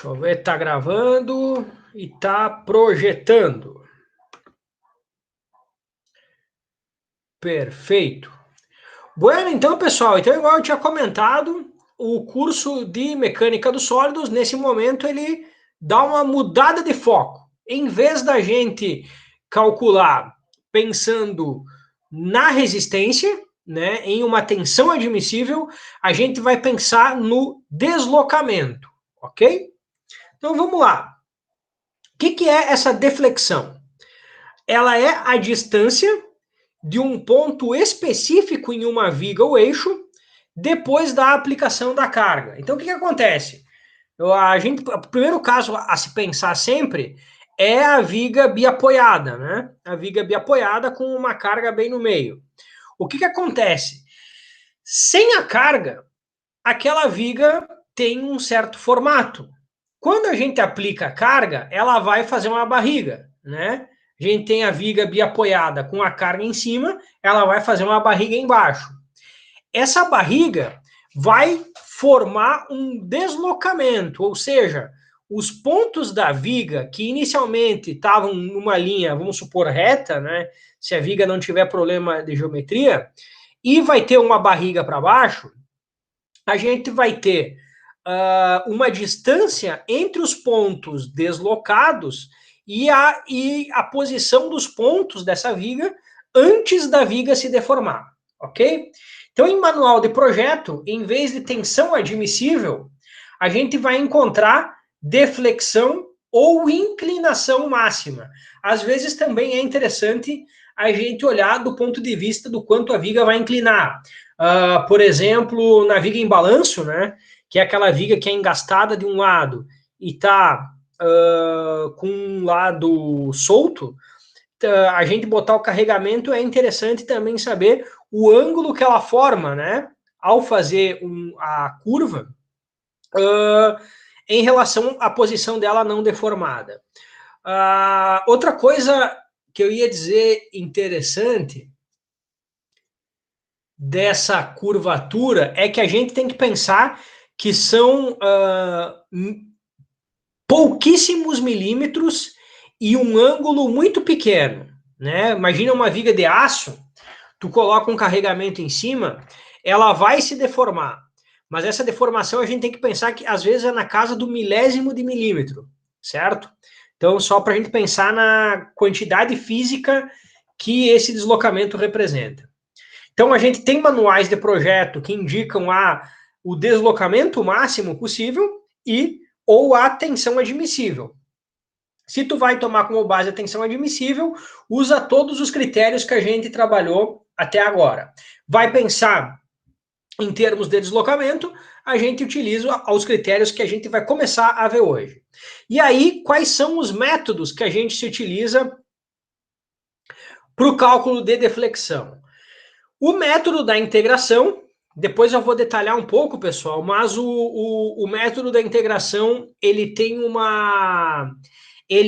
Deixa eu ver, tá gravando e tá projetando. Perfeito. Bueno, então, pessoal, então igual eu tinha comentado, o curso de mecânica dos sólidos, nesse momento, ele dá uma mudada de foco. Em vez da gente calcular pensando na resistência, né, em uma tensão admissível, a gente vai pensar no deslocamento, ok? Então vamos lá. O que é essa deflexão? Ela é a distância de um ponto específico em uma viga ou eixo depois da aplicação da carga. Então, o que acontece? O primeiro caso a se pensar sempre é a viga biapoiada, né? A viga biapoiada com uma carga bem no meio. O que acontece? Sem a carga, aquela viga tem um certo formato. Quando a gente aplica a carga, ela vai fazer uma barriga, né? A gente tem a viga biapoiada com a carga em cima, ela vai fazer uma barriga embaixo. Essa barriga vai formar um deslocamento, ou seja, os pontos da viga que inicialmente estavam numa linha, vamos supor, reta, né? Se a viga não tiver problema de geometria, e vai ter uma barriga para baixo, a gente vai ter uma distância entre os pontos deslocados e a posição dos pontos dessa viga antes da viga se deformar, ok? Então, em manual de projeto, em vez de tensão admissível, a gente vai encontrar deflexão ou inclinação máxima. Às vezes também é interessante a gente olhar do ponto de vista do quanto a viga vai inclinar. Por exemplo, na viga em balanço, né, que é aquela viga que é engastada de um lado e está com um lado solto, a gente botar o carregamento é interessante também saber o ângulo que ela forma, né, ao fazer a curva, em relação à posição dela não deformada. Outra coisa que eu ia dizer interessante dessa curvatura é que a gente tem que pensar que são pouquíssimos milímetros e um ângulo muito pequeno, né? Imagina uma viga de aço, tu coloca um carregamento em cima, ela vai se deformar, mas essa deformação a gente tem que pensar que às vezes é na casa do milésimo de milímetro, certo? Então, só para a gente pensar na quantidade física que esse deslocamento representa. Então, a gente tem manuais de projeto que indicam o deslocamento máximo possível e ou a tensão admissível. Se tu vai tomar como base a tensão admissível, usa todos os critérios que a gente trabalhou até agora. Vai pensar em termos de deslocamento, a gente utiliza os critérios que a gente vai começar a ver hoje. E aí, quais são os métodos que a gente se utiliza para o cálculo de deflexão? O método da integração, depois eu vou detalhar um pouco, pessoal, mas o método da integração, ele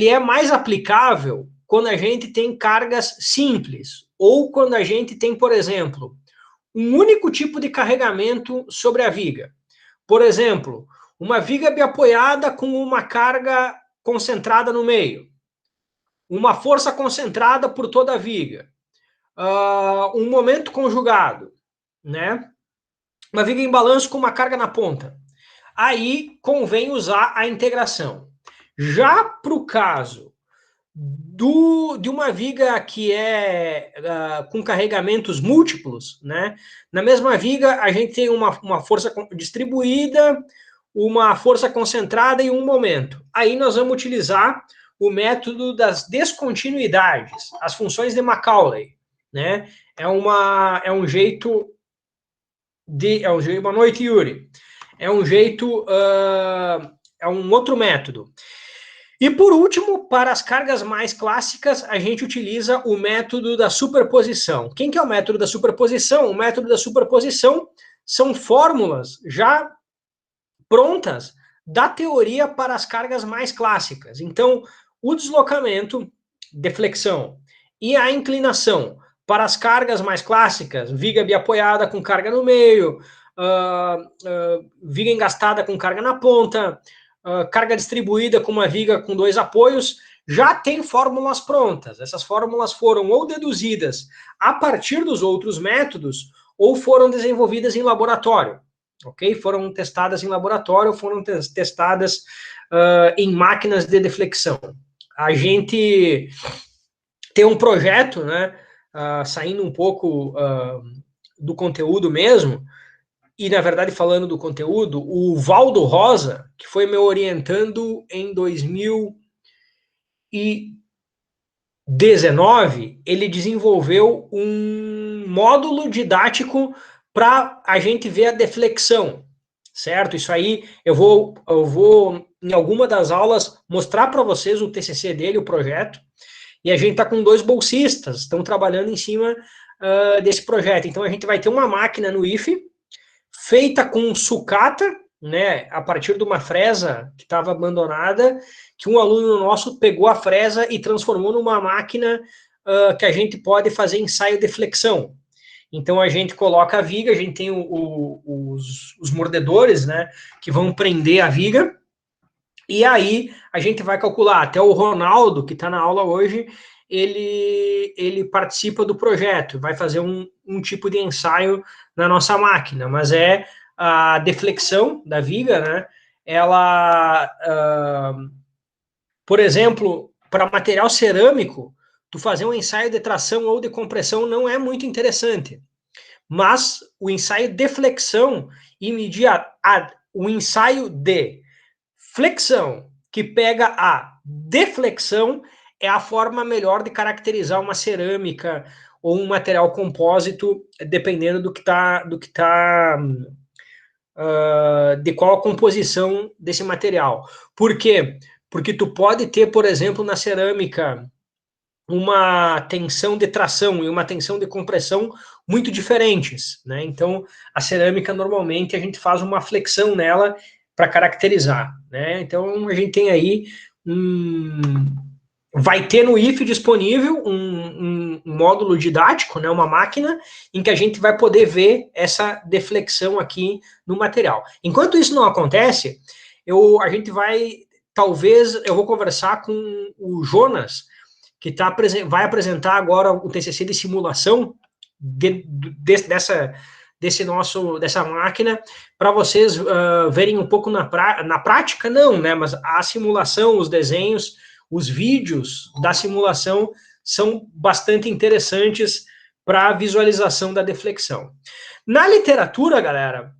é mais aplicável quando a gente tem cargas simples, ou quando a gente tem, por exemplo, um único tipo de carregamento sobre a viga. Por exemplo, uma viga biapoiada com uma carga concentrada no meio, uma força concentrada por toda a viga, um momento conjugado, né? Uma viga em balanço com uma carga na ponta. Aí convém usar a integração. Já para o caso de uma viga que é com carregamentos múltiplos, né? Na mesma viga, a gente tem uma força distribuída, uma força concentrada e um momento. Aí nós vamos utilizar o método das descontinuidades, as funções de Macaulay, né? É um jeito boa noite, Yuri. É um jeito, é um outro método. E por último, para as cargas mais clássicas, a gente utiliza o método da superposição. Quem que é o método da superposição? O método da superposição são fórmulas já prontas da teoria para as cargas mais clássicas. Então, o deslocamento, deflexão, e a inclinação para as cargas mais clássicas, viga biapoiada com carga no meio, viga engastada com carga na ponta, carga distribuída com uma viga com 2 apoios, já tem fórmulas prontas. Essas fórmulas foram ou deduzidas a partir dos outros métodos ou foram desenvolvidas em laboratório, ok? Foram testadas em laboratório, foram testadas em máquinas de deflexão. A gente tem um projeto, né, saindo um pouco do conteúdo mesmo, e na verdade falando do conteúdo, o Valdo Rosa, que foi meu orientando em 2019, ele desenvolveu um módulo didático para a gente ver a deflexão, certo? Isso aí eu vou em alguma das aulas mostrar para vocês o TCC dele, o projeto, e a gente está com 2 bolsistas, estão trabalhando em cima desse projeto. Então a gente vai ter uma máquina no IFE feita com sucata, né, a partir de uma fresa que estava abandonada, que um aluno nosso pegou a fresa e transformou numa máquina que a gente pode fazer ensaio de flexão. Então a gente coloca a viga, a gente tem os mordedores, né, que vão prender a viga, e aí a gente vai calcular. Até o Ronaldo, que está na aula hoje, ele participa do projeto, vai fazer um tipo de ensaio na nossa máquina, mas é a deflexão da viga, né? Ela, por exemplo, para material cerâmico, tu fazer um ensaio de tração ou de compressão não é muito interessante, mas o ensaio de flexão e medir o ensaio de flexão que pega a deflexão é a forma melhor de caracterizar uma cerâmica ou um material compósito, dependendo de qual a composição desse material. Por quê? Porque tu pode ter, por exemplo, na cerâmica, uma tensão de tração e uma tensão de compressão muito diferentes, né? Então, a cerâmica, normalmente, a gente faz uma flexão nela para caracterizar, né? Então, a gente tem aí vai ter no IFE disponível um módulo didático, né, uma máquina, em que a gente vai poder ver essa deflexão aqui no material. Enquanto isso não acontece, a gente talvez, eu vou conversar com o Jonas, que vai apresentar agora o TCC de simulação dessa máquina, para vocês verem um pouco na prática, não, né, mas a simulação, os desenhos, os vídeos da simulação são bastante interessantes para a visualização da deflexão. Na literatura, galera,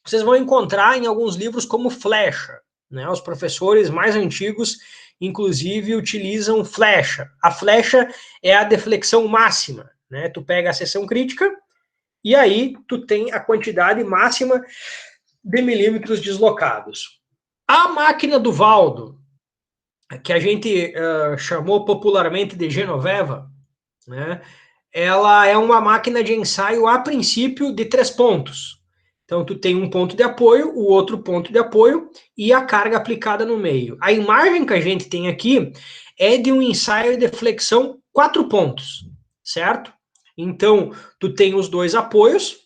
vocês vão encontrar em alguns livros como flecha, né? Os professores mais antigos, inclusive, utilizam flecha. A flecha é a deflexão máxima, né? Tu pega a seção crítica e aí tu tem a quantidade máxima de milímetros deslocados. A máquina do Valdo, que a gente chamou popularmente de Genoveva, né? Ela é uma máquina de ensaio, a princípio, de 3 pontos. Então, tu tem um ponto de apoio, o outro ponto de apoio e a carga aplicada no meio. A imagem que a gente tem aqui é de um ensaio de flexão 4 pontos, certo? Então, tu tem os 2 apoios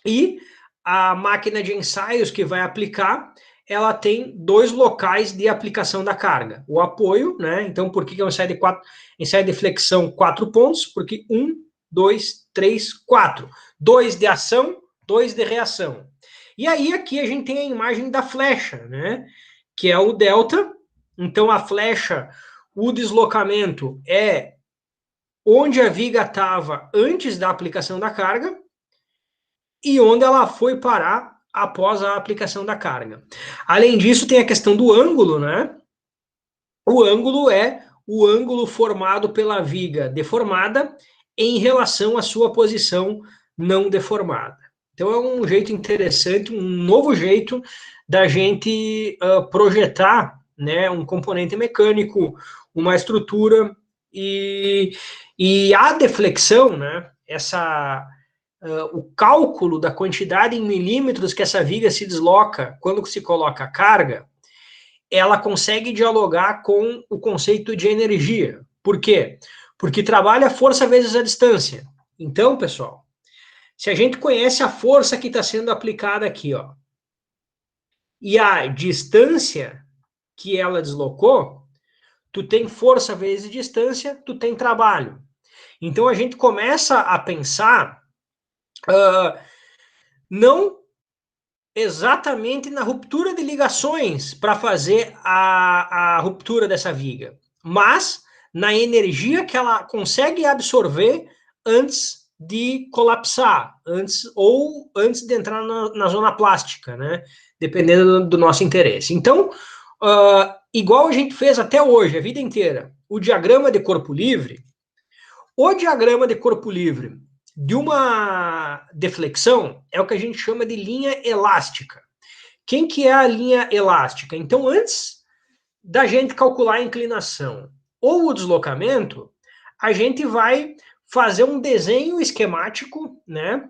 e a máquina de ensaios que vai aplicar, ela tem 2 locais de aplicação da carga. O apoio, né? Então, por que é um ensaio de flexão 4 pontos? Porque 1, 2, 3, 4. 2 de ação, 2 de reação. E aí, aqui a gente tem a imagem da flecha, né? Que é o delta. Então, a flecha, o deslocamento é onde a viga estava antes da aplicação da carga e onde ela foi parar após a aplicação da carga. Além disso, tem a questão do ângulo, né? O ângulo é o ângulo formado pela viga deformada em relação à sua posição não deformada. Então é um jeito interessante, um novo jeito da gente projetar, né, um componente mecânico, uma estrutura e a deflexão, né, o cálculo da quantidade em milímetros que essa viga se desloca quando se coloca carga, ela consegue dialogar com o conceito de energia. Por quê? Porque trabalha força vezes a distância. Então, pessoal, se a gente conhece a força que está sendo aplicada aqui, ó, e a distância que ela deslocou, tu tem força vezes distância, tu tem trabalho. Então a gente começa a pensar não exatamente na ruptura de ligações para fazer a ruptura dessa viga, mas na energia que ela consegue absorver antes de colapsar, antes de entrar na zona plástica, né? Dependendo do nosso interesse. Então, igual a gente fez até hoje, a vida inteira, o diagrama de corpo livre, o diagrama de corpo livre de uma deflexão é o que a gente chama de linha elástica. Quem que é a linha elástica? Então, antes da gente calcular a inclinação ou o deslocamento, a gente vai fazer um desenho esquemático, né,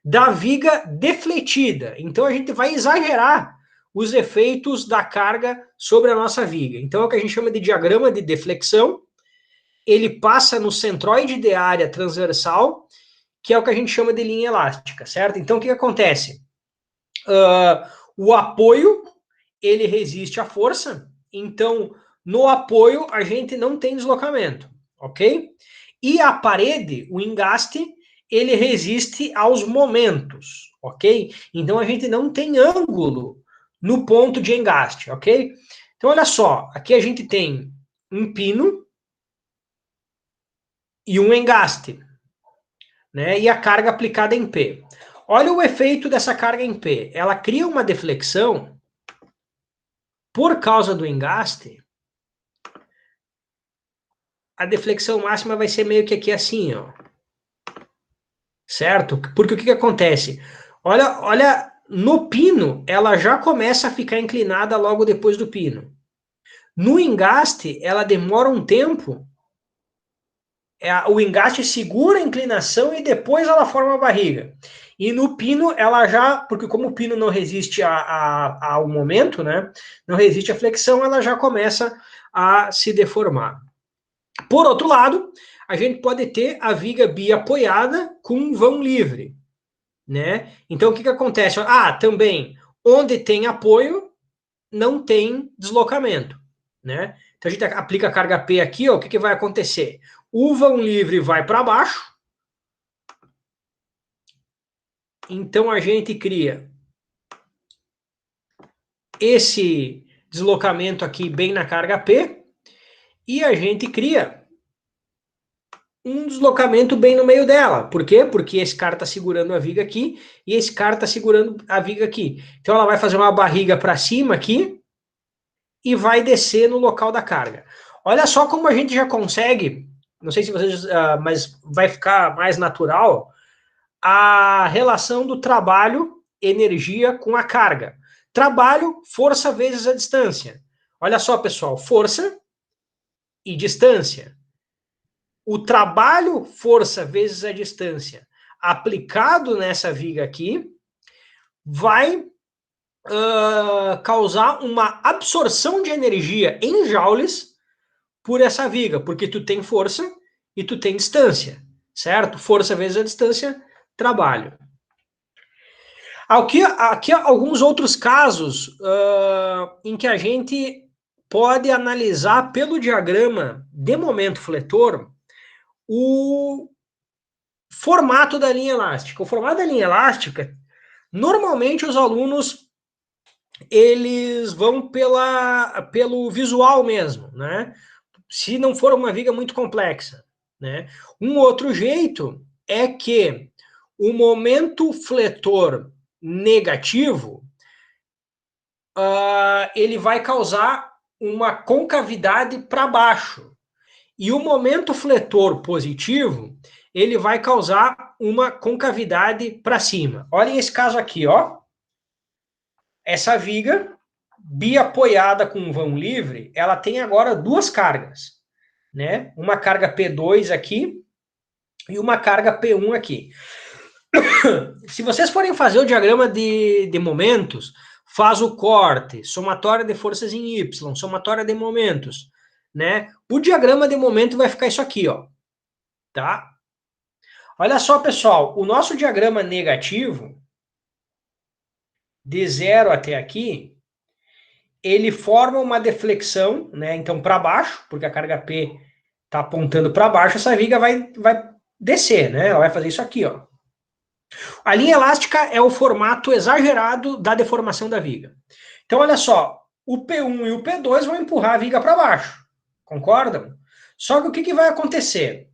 da viga defletida. Então, a gente vai exagerar os efeitos da carga sobre a nossa viga. Então, é o que a gente chama de diagrama de deflexão. Ele passa no centroide de área transversal, que é o que a gente chama de linha elástica, certo? Então, o que acontece? O apoio, ele resiste à força, então, no apoio, a gente não tem deslocamento, ok? E a parede, o engaste, ele resiste aos momentos, ok? Então, a gente não tem ângulo no ponto de engaste, ok? Então, olha só, aqui a gente tem um pino e um engaste, né? E a carga aplicada em P. Olha o efeito dessa carga em P. Ela cria uma deflexão por causa do engaste. A deflexão máxima vai ser meio que aqui assim, ó. Certo? Porque o que acontece? Olha, no pino, ela já começa a ficar inclinada logo depois do pino. No engaste, ela demora um tempo. O engaste segura a inclinação e depois ela forma a barriga. E no pino, ela já, porque como o pino não resiste ao momento, né? Não resiste à flexão, ela já começa a se deformar. Por outro lado, a gente pode ter a viga biapoiada com vão livre, né? Então, o que acontece? Também, onde tem apoio, não tem deslocamento, né? Então, a gente aplica a carga P aqui, ó, o que vai acontecer? O vão livre vai para baixo, então a gente cria esse deslocamento aqui bem na carga P, e a gente cria um deslocamento bem no meio dela. Por quê? Porque esse cara está segurando a viga aqui e esse cara está segurando a viga aqui. Então ela vai fazer uma barriga para cima aqui e vai descer no local da carga. Olha só como a gente já consegue, não sei se vocês, mas vai ficar mais natural, a relação do trabalho, energia com a carga. Trabalho, força vezes a distância. Olha só, pessoal, força e distância. O trabalho, força vezes a distância, aplicado nessa viga aqui, vai causar uma absorção de energia em joules por essa viga, porque tu tem força e tu tem distância, certo? Força vezes a distância, trabalho. Aqui alguns outros casos em que a gente pode analisar pelo diagrama de momento fletor o formato da linha elástica. O formato da linha elástica, normalmente os alunos eles vão pelo visual mesmo, né? Se não for uma viga muito complexa, né? Um outro jeito é que o momento fletor negativo ele vai causar uma concavidade para baixo. E o momento fletor positivo, ele vai causar uma concavidade para cima. Olhem esse caso aqui, ó. Essa viga biapoiada com vão livre, ela tem agora duas cargas, né? Uma carga P2 aqui e uma carga P1 aqui. Se vocês forem fazer o diagrama de momentos, faz o corte, somatória de forças em Y, somatória de momentos, né? O diagrama de momento vai ficar isso aqui, ó, tá? Olha só, pessoal, o nosso diagrama negativo, de 0 até aqui, ele forma uma deflexão, né? Então, para baixo, porque a carga P está apontando para baixo, essa viga vai descer, né? Ela vai fazer isso aqui, ó. A linha elástica é o formato exagerado da deformação da viga. Então, olha só, o P1 e o P2 vão empurrar a viga para baixo, concordam? Só que o que vai acontecer?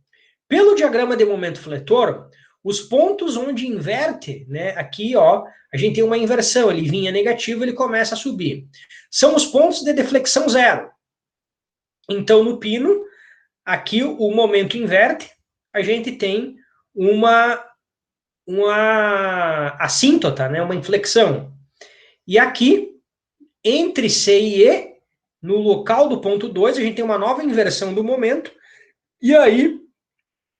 Pelo diagrama de momento fletor, os pontos onde inverte, né, aqui, ó, a gente tem uma inversão, ele vinha negativo, ele começa a subir. São os pontos de deflexão zero. Então, no pino, aqui o momento inverte, a gente tem uma assíntota, né, uma inflexão. E aqui, entre C e E, no local do ponto 2, a gente tem uma nova inversão do momento, e aí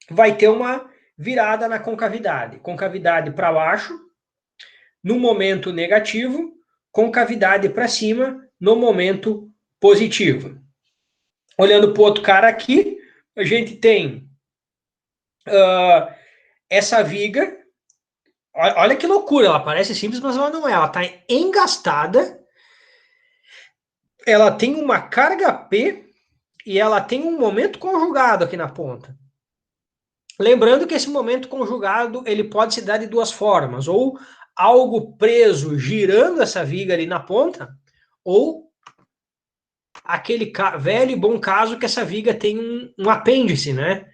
vai ter uma virada na concavidade. Concavidade para baixo, no momento negativo, concavidade para cima, no momento positivo. Olhando para o outro cara aqui, a gente tem essa viga. Olha que loucura, ela parece simples, mas ela não é. Ela está engastada, ela tem uma carga P e ela tem um momento conjugado aqui na ponta. Lembrando que esse momento conjugado ele pode se dar de duas formas, ou algo preso girando essa viga ali na ponta, ou aquele velho e bom caso que essa viga tem um apêndice, né?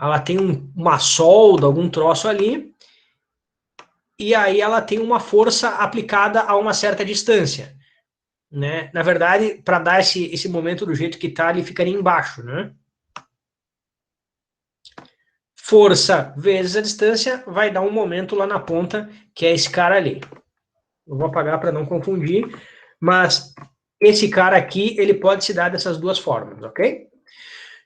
Ela tem uma solda, algum troço ali, e aí ela tem uma força aplicada a uma certa distância, né? Na verdade, para dar esse momento do jeito que tá, ele ficaria embaixo, né? Força vezes a distância vai dar um momento lá na ponta, que é esse cara ali. Eu vou apagar para não confundir, mas esse cara aqui, ele pode se dar dessas duas formas, ok?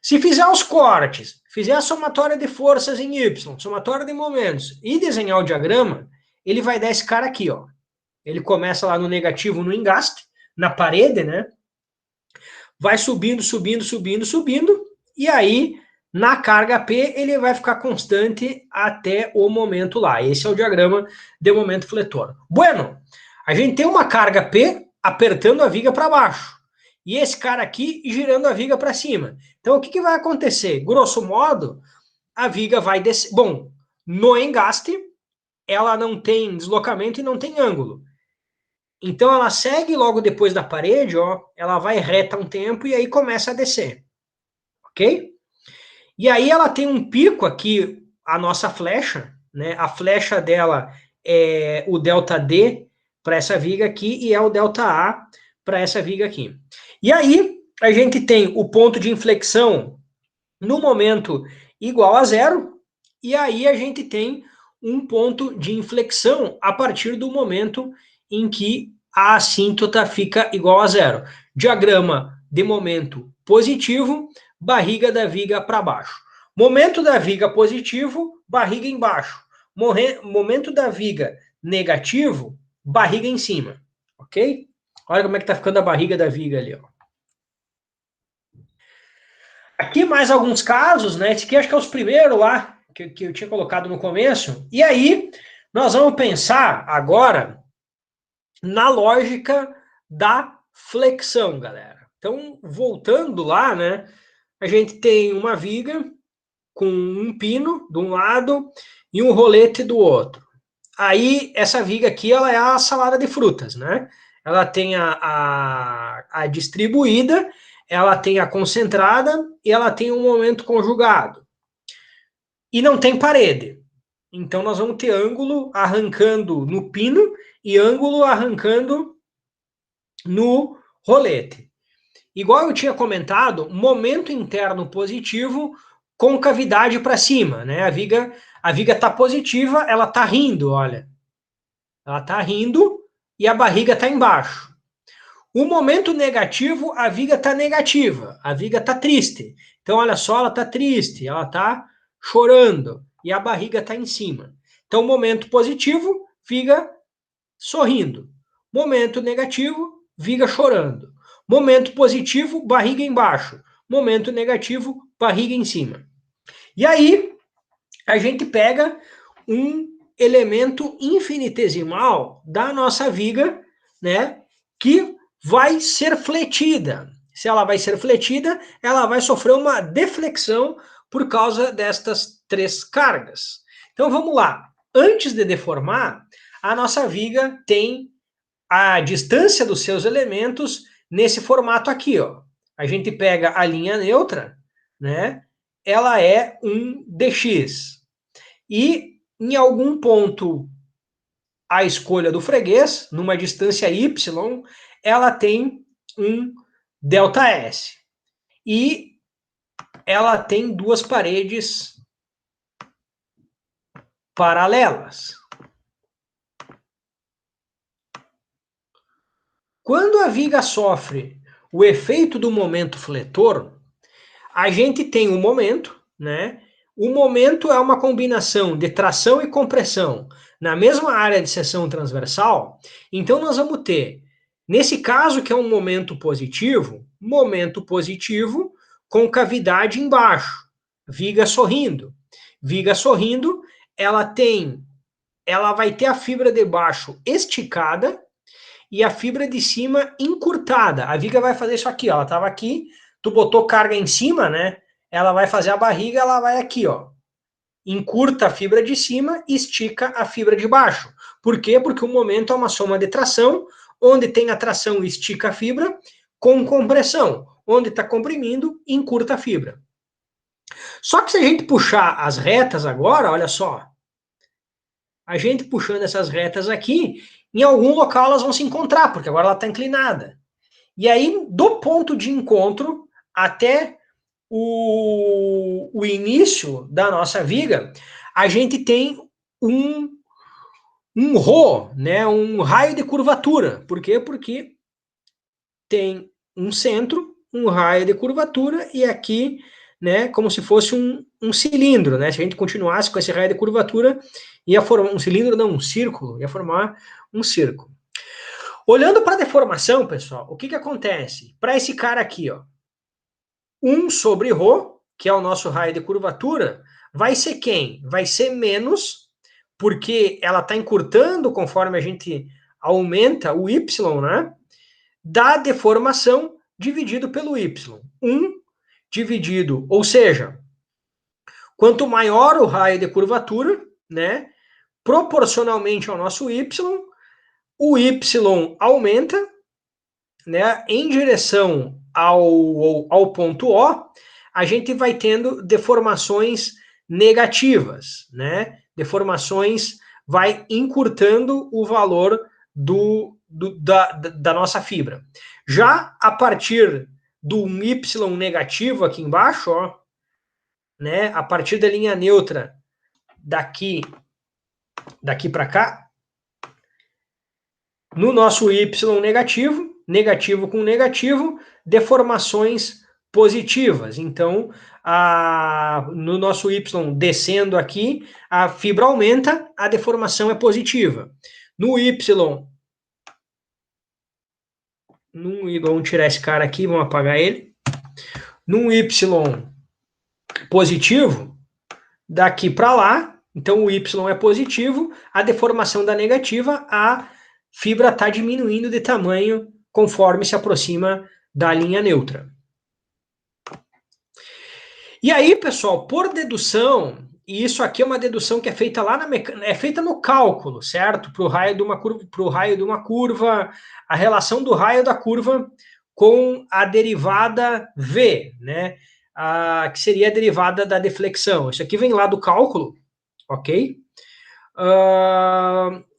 Se fizer os cortes, fizer a somatória de forças em Y, somatória de momentos, e desenhar o diagrama, ele vai dar esse cara aqui, ó. Ele começa lá no negativo, no engaste, na parede, né? Vai subindo, subindo, subindo, subindo, e aí, na carga P, ele vai ficar constante até o momento lá. Esse é o diagrama de momento fletor. Bueno, a gente tem uma carga P apertando a viga para baixo, e esse cara aqui girando a viga para cima. Então, o que vai acontecer? Grosso modo, a viga vai descer. Bom, no engaste, ela não tem deslocamento e não tem ângulo. Então ela segue logo depois da parede, ó, ela vai reta um tempo e aí começa a descer, ok? E aí ela tem um pico aqui, a nossa flecha, né? A flecha dela é o delta D para essa viga aqui e é o delta A para essa viga aqui. E aí a gente tem o ponto de inflexão no momento igual a zero, e aí a gente tem um ponto de inflexão a partir do momento em que a assíntota fica igual a zero. Diagrama de momento positivo, barriga da viga para baixo. Momento da viga positivo, barriga embaixo. Momento da viga negativo, barriga em cima. Ok? Olha como é que está ficando a barriga da viga ali, ó. Aqui mais alguns casos, né? Esse aqui acho que é os primeiros lá que eu tinha colocado no começo. E aí, nós vamos pensar agora na lógica da flexão, galera. Então, voltando lá, né? A gente tem uma viga com um pino de um lado e um rolete do outro. Aí, essa viga aqui, ela é a salada de frutas, né? Ela tem a distribuída, ela tem a concentrada e ela tem um momento conjugado. E não tem parede. Então, nós vamos ter ângulo arrancando no pino e ângulo arrancando no rolete. Igual eu tinha comentado, momento interno positivo, concavidade para cima, né? A viga está positiva, ela está rindo, olha. Ela está rindo e a barriga está embaixo. O momento negativo, a viga está negativa, a viga está triste. Então, olha só, ela está triste, ela está chorando e a barriga está em cima. Então, momento positivo, viga sorrindo. Momento negativo, viga chorando. Momento positivo, barriga embaixo. Momento negativo, barriga em cima. E aí, a gente pega um elemento infinitesimal da nossa viga, né, que vai ser fletida. Se ela vai ser fletida, ela vai sofrer uma deflexão por causa destas 3 cargas. Então vamos lá. Antes de deformar, a nossa viga tem a distância dos seus elementos nesse formato aqui, ó. A gente pega a linha neutra, né? Ela é um dx. E em algum ponto a escolha do freguês, numa distância y, ela tem um ΔS. E ela tem 2 paredes paralelas. Quando a viga sofre o efeito do momento fletor, a gente tem um momento, né? O momento é uma combinação de tração e compressão na mesma área de seção transversal. Então nós vamos ter, nesse caso que é um momento positivo com cavidade embaixo, viga sorrindo. Viga sorrindo, ela vai ter a fibra de baixo esticada e a fibra de cima encurtada. A viga vai fazer isso aqui, ó. Ela estava aqui, tu botou carga em cima, né? Ela vai fazer a barriga, ela vai aqui, ó. Encurta a fibra de cima e estica a fibra de baixo. Por quê? Porque o momento é uma soma de tração, onde tem a tração estica a fibra, com compressão. Onde está comprimindo, encurta a fibra. Só que se a gente puxar as retas agora, olha só, a gente puxando essas retas aqui, em algum local elas vão se encontrar, porque agora ela está inclinada. E aí, do ponto de encontro até o início da nossa viga, a gente tem um RO, né, um raio de curvatura. Por quê? Porque tem um centro, um raio de curvatura, e aqui, né, como se fosse um cilindro, né? Se a gente continuasse com esse raio de curvatura, ia formar um cilindro, não, um círculo, ia formar um círculo. Olhando para a deformação, pessoal, o que acontece? Para esse cara aqui, ó, 1 sobre ρ, que é o nosso raio de curvatura, vai ser quem? Vai ser menos, porque ela está encurtando conforme a gente aumenta o y, né? Da deformação dividido pelo y. 1 dividido, ou seja, quanto maior o raio de curvatura, né? Proporcionalmente ao nosso y, o y aumenta, né, em direção ao ponto O, a gente vai tendo deformações negativas, né? Deformações vai encurtando o valor da nossa fibra. Já a partir do Y negativo aqui embaixo, ó, né? A partir da linha neutra daqui para cá, no nosso Y negativo, negativo com negativo, deformações positivas. Então, no nosso Y descendo aqui, a fibra aumenta, a deformação é positiva. No Y, vamos tirar esse cara aqui, vamos apagar ele. Num Y positivo, daqui para lá, então o Y é positivo, a deformação da negativa, a fibra está diminuindo de tamanho conforme se aproxima da linha neutra. E aí, pessoal, por dedução, e isso aqui é uma dedução que é feita lá é feita no cálculo, certo? Para o raio de uma curva, a relação do raio da curva com a derivada V, né? Que seria a derivada da deflexão. Isso aqui vem lá do cálculo, ok?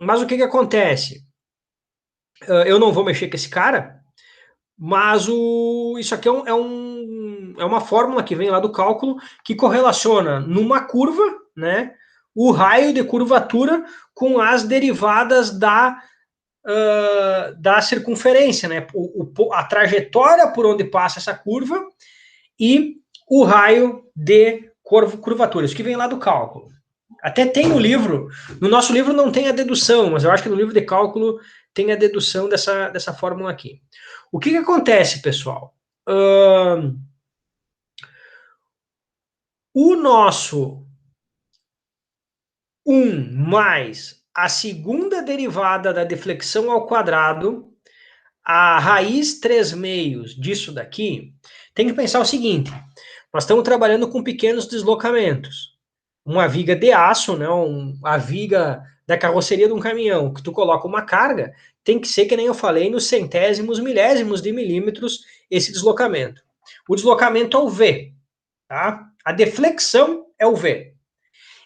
Mas o que acontece? Eu não vou mexer com esse cara, mas isso aqui é uma fórmula que vem lá do cálculo que correlaciona numa curva, né, o raio de curvatura com as derivadas da circunferência, né, a trajetória por onde passa essa curva e o raio de curvatura. Isso que vem lá do cálculo. Até tem no livro, no nosso livro não tem a dedução, mas eu acho que no livro de cálculo tem a dedução dessa fórmula aqui. O que acontece, pessoal? O nosso 1 mais a segunda derivada da deflexão ao quadrado, a raiz 3/6 disso daqui, tem que pensar o seguinte, nós estamos trabalhando com pequenos deslocamentos. Uma viga de aço, né, a viga da carroceria de um caminhão, que tu coloca uma carga, tem que ser, que nem eu falei, nos centésimos, milésimos de milímetros esse deslocamento. O deslocamento é o V, tá? A deflexão é o V.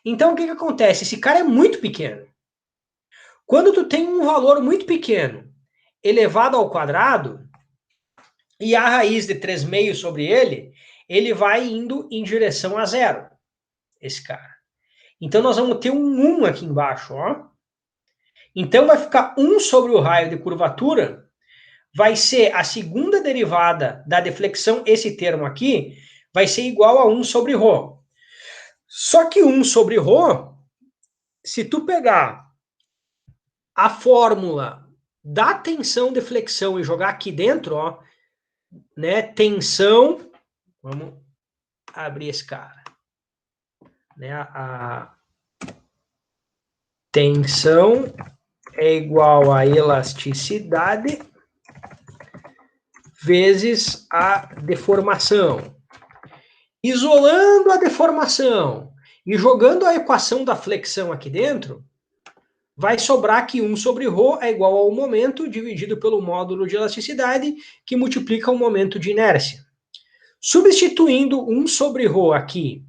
Então, o que acontece? Esse cara é muito pequeno. Quando tu tem um valor muito pequeno elevado ao quadrado, e a raiz de 3/6 sobre ele, ele vai indo em direção a zero, esse cara. Então, nós vamos ter um 1 aqui embaixo, ó. Então, vai ficar 1 sobre o raio de curvatura, vai ser a segunda derivada da deflexão, esse termo aqui, vai ser igual a 1 sobre ρ. Só que 1 sobre ρ, se tu pegar a fórmula da tensão de flexão e jogar aqui dentro, ó, né, tensão, vamos abrir esse cara, né, a tensão é igual a elasticidade vezes a deformação. Isolando a deformação e jogando a equação da flexão aqui dentro, vai sobrar que 1 sobre ρ é igual ao momento dividido pelo módulo de elasticidade, que multiplica o momento de inércia. Substituindo 1 sobre ρ aqui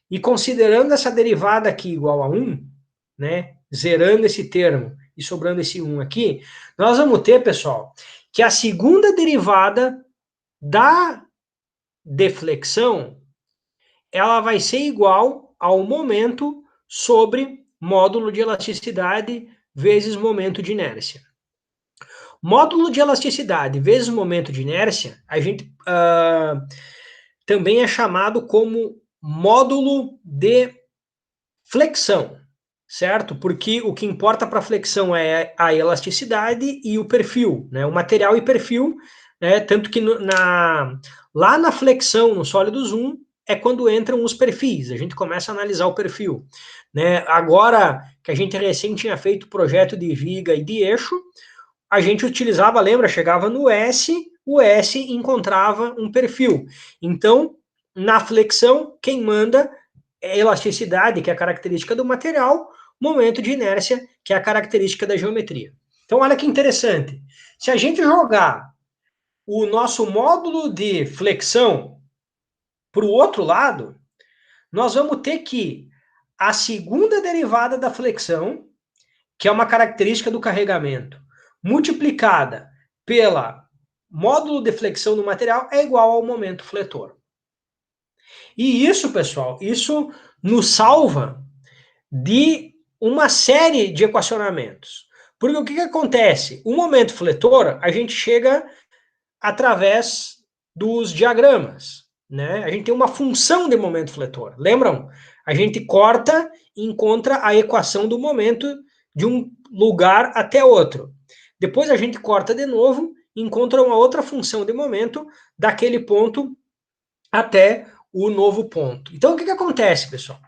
e considerando essa derivada aqui igual a 1, né, zerando esse termo e sobrando esse 1 aqui, nós vamos ter, pessoal, que a segunda derivada da deflexão, ela vai ser igual ao momento sobre módulo de elasticidade vezes momento de inércia. Módulo de elasticidade vezes momento de inércia, a gente também é chamado como módulo de flexão, certo? Porque o que importa para a flexão é a elasticidade e o perfil, né? O material e perfil, né? Tanto que lá na flexão, no sólidos 1, é quando entram os perfis, a gente começa a analisar o perfil, né? Agora que a gente recém tinha feito o projeto de viga e de eixo, a gente utilizava, lembra, chegava no S, o S encontrava um perfil. Então, na flexão, quem manda é elasticidade, que é a característica do material, momento de inércia, que é a característica da geometria. Então, olha que interessante. Se a gente jogar o nosso módulo de flexão para o outro lado, nós vamos ter que a segunda derivada da flexão, que é uma característica do carregamento, multiplicada pela módulo de flexão do material, é igual ao momento fletor. E isso, pessoal, isso nos salva de uma série de equacionamentos. Porque o que acontece? O momento fletor, a gente chega através dos diagramas, né? A gente tem uma função de momento fletor. Lembram? A gente corta e encontra a equação do momento de um lugar até outro. Depois a gente corta de novo e encontra uma outra função de momento daquele ponto até o novo ponto. Então, o que acontece, pessoal?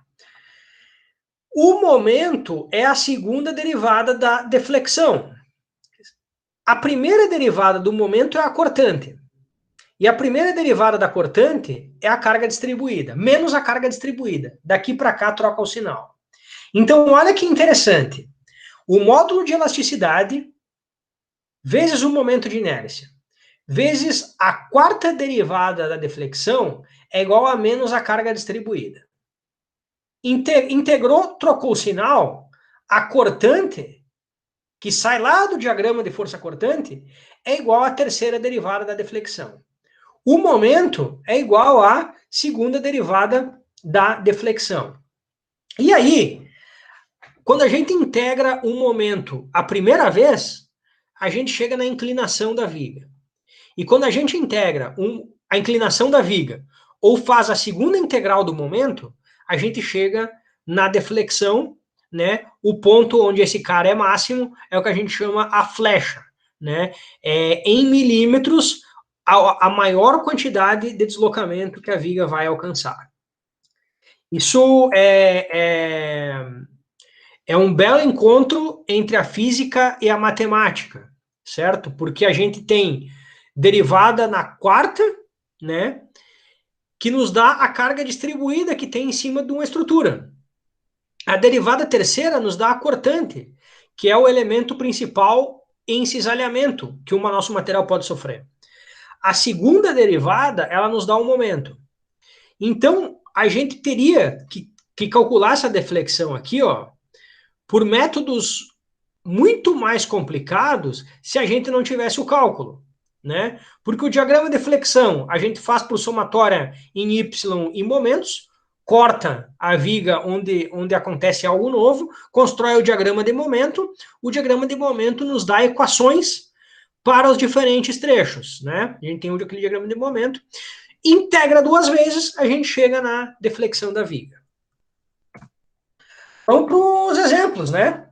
O momento é a segunda derivada da deflexão. A primeira derivada do momento é a cortante. E a primeira derivada da cortante é a carga distribuída, menos a carga distribuída. Daqui para cá troca o sinal. Então, olha que interessante. O módulo de elasticidade vezes o momento de inércia vezes a quarta derivada da deflexão é igual a menos a carga distribuída. Integrou, trocou o sinal, a cortante, que sai lá do diagrama de força cortante, é igual à terceira derivada da deflexão. O momento é igual à segunda derivada da deflexão. E aí, quando a gente integra um momento a primeira vez, a gente chega na inclinação da viga. E quando a gente integra a inclinação da viga ou faz a segunda integral do momento, a gente chega na deflexão, né? O ponto onde esse cara é máximo é o que a gente chama a flecha, né? Em milímetros, a maior quantidade de deslocamento que a viga vai alcançar. Isso é um belo encontro entre a física e a matemática, certo? Porque a gente tem derivada na quarta, né? Que nos dá a carga distribuída que tem em cima de uma estrutura. A derivada terceira nos dá a cortante, que é o elemento principal em cisalhamento que o nosso material pode sofrer. A segunda derivada, ela nos dá um momento. Então, a gente teria que calcular essa deflexão aqui, ó, por métodos muito mais complicados se a gente não tivesse o cálculo, né? Porque o diagrama de flexão a gente faz por somatória em y em momentos, corta a viga onde acontece algo novo, constrói o diagrama de momento nos dá equações para os diferentes trechos, né? A gente tem aquele diagrama de momento, integra duas vezes, a gente chega na deflexão da viga. Vamos para os exemplos, né?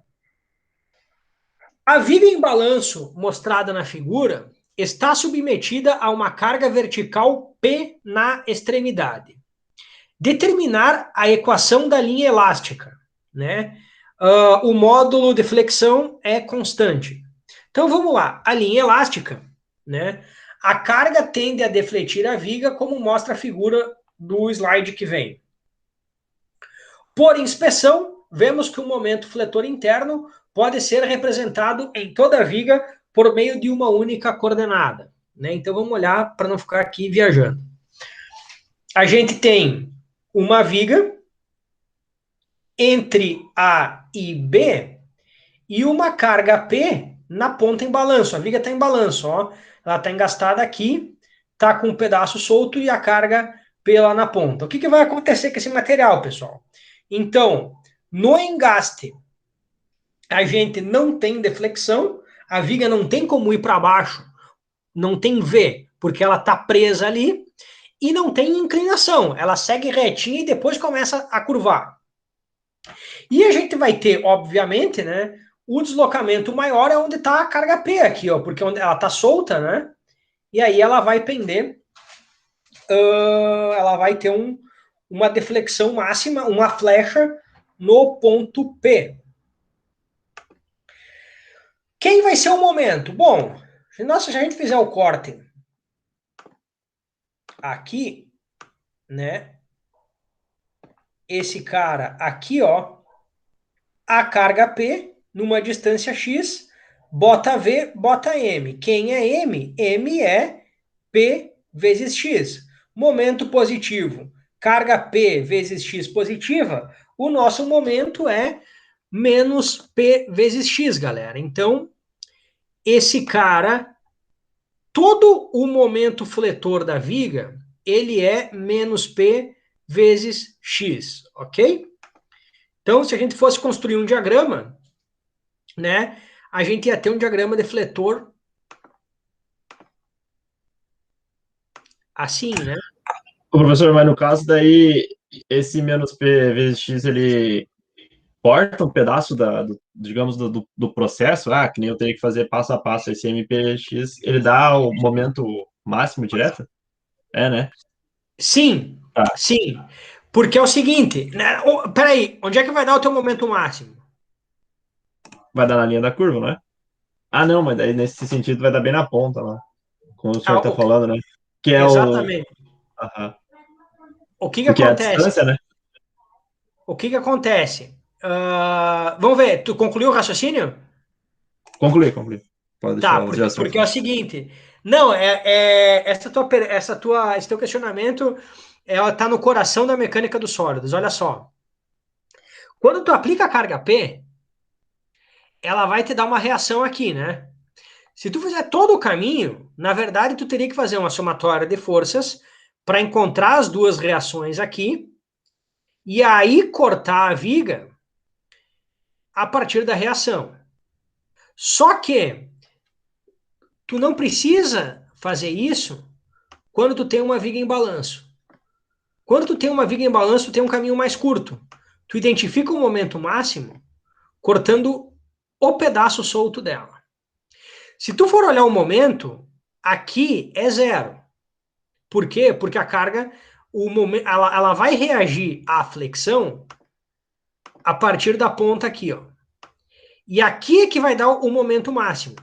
A viga em balanço mostrada na figura está submetida a uma carga vertical P na extremidade. Determinar a equação da linha elástica, né? O módulo de flexão é constante. Então vamos lá, a linha elástica, né? A carga tende a defletir a viga, como mostra a figura do slide que vem. Por inspeção, vemos que o momento fletor interno pode ser representado em toda a viga por meio de uma única coordenada, né? Então vamos olhar para não ficar aqui viajando. A gente tem uma viga entre A e B e uma carga P na ponta em balanço. A viga está em balanço, ó. Ela está engastada aqui, está com um pedaço solto e a carga P lá na ponta. O que vai acontecer com esse material, pessoal? Então, no engaste, a gente não tem deflexão, a viga não tem como ir para baixo, não tem V, porque ela está presa ali, e não tem inclinação, ela segue retinha e depois começa a curvar. E a gente vai ter, obviamente, né, o deslocamento maior é onde está a carga P aqui, ó, porque ela está solta, né, e aí ela vai pender, ela vai ter uma deflexão máxima, uma flecha no ponto P. Quem vai ser o momento? Bom, se a gente fizer o corte aqui, né? Esse cara aqui, ó, a carga P numa distância x, bota V, bota M. Quem é M? M é P vezes x. Momento positivo, carga P vezes x positiva, o nosso momento é menos P vezes x, galera. Então, esse cara, todo o momento fletor da viga, ele é menos P vezes X, ok? Então, se a gente fosse construir um diagrama, né, a gente ia ter um diagrama de fletor assim, né? O professor, mas no caso daí, esse menos P vezes X, ele corta um pedaço digamos, do processo, que nem eu teria que fazer passo a passo, esse MPX, ele dá o momento máximo direto? É, né? Sim, Tá. sim. Porque é o seguinte, né? Peraí, onde é que vai dar o teu momento máximo? Vai dar na linha da curva, não é? Ah, não, mas daí nesse sentido vai dar bem na ponta lá, como o senhor tá falando, né? Que é o... Exatamente. Aham. O que Porque é a acontece? distância, né? O que acontece? Vamos ver, tu concluiu o raciocínio? Concluí. Pode Tá, deixar os ações. porque é o seguinte, não, esse teu questionamento, ela tá no coração da mecânica dos sólidos. Olha só, quando tu aplica a carga P, ela vai te dar uma reação aqui, né? Se tu fizer todo o caminho, na verdade tu teria que fazer uma somatória de forças para encontrar as duas reações aqui e aí cortar a viga a partir da reação. Só que tu não precisa fazer isso quando tu tem uma viga em balanço. Quando tu tem uma viga em balanço, tu tem um caminho mais curto. Tu identifica o momento máximo cortando o pedaço solto dela. Se tu for olhar o momento, aqui é zero. Por quê? Porque a carga, ela vai reagir à flexão a partir da ponta aqui, ó. E aqui é que vai dar o momento máximo.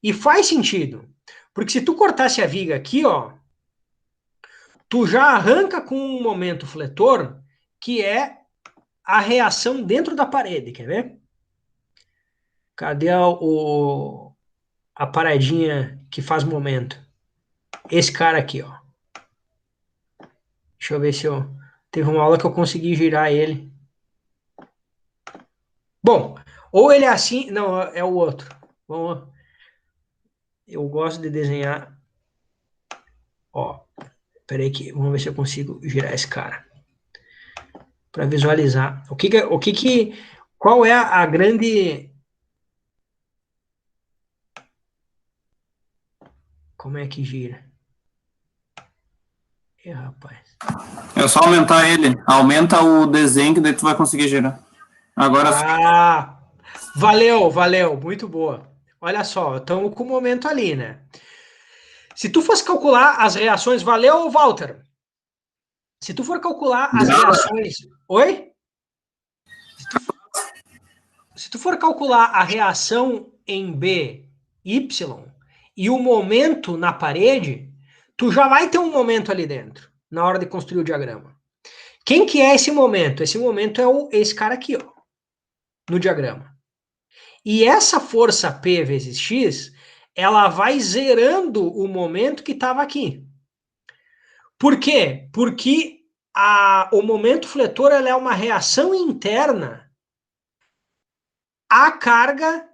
E faz sentido. Porque se tu cortasse a viga aqui, ó, tu já arranca com um momento fletor, que é a reação dentro da parede, quer ver? Cadê a paradinha que faz momento? Esse cara aqui, ó. Deixa eu ver se eu... Teve uma aula que eu consegui girar ele. Bom, ou ele é assim... Não, é o outro. Vamos... Eu gosto de desenhar... Ó, peraí que... Vamos ver se eu consigo girar esse cara. Para visualizar. Qual é a grande... Como é que gira? Rapaz. É só aumentar ele. Aumenta o desenho que daí tu vai conseguir girar. Agora valeu. Muito boa. Olha só, estamos com o momento ali, né? Se tu fosse calcular as reações... Valeu, Walter? Se tu for calcular as reações... Oi? Se tu for calcular a reação em B, Y, e o momento na parede, tu já vai ter um momento ali dentro, na hora de construir o diagrama. Quem que é esse momento? Esse momento é esse cara aqui, ó, no diagrama. E essa força P vezes X, ela vai zerando o momento que estava aqui. Por quê? Porque o momento fletor é uma reação interna à carga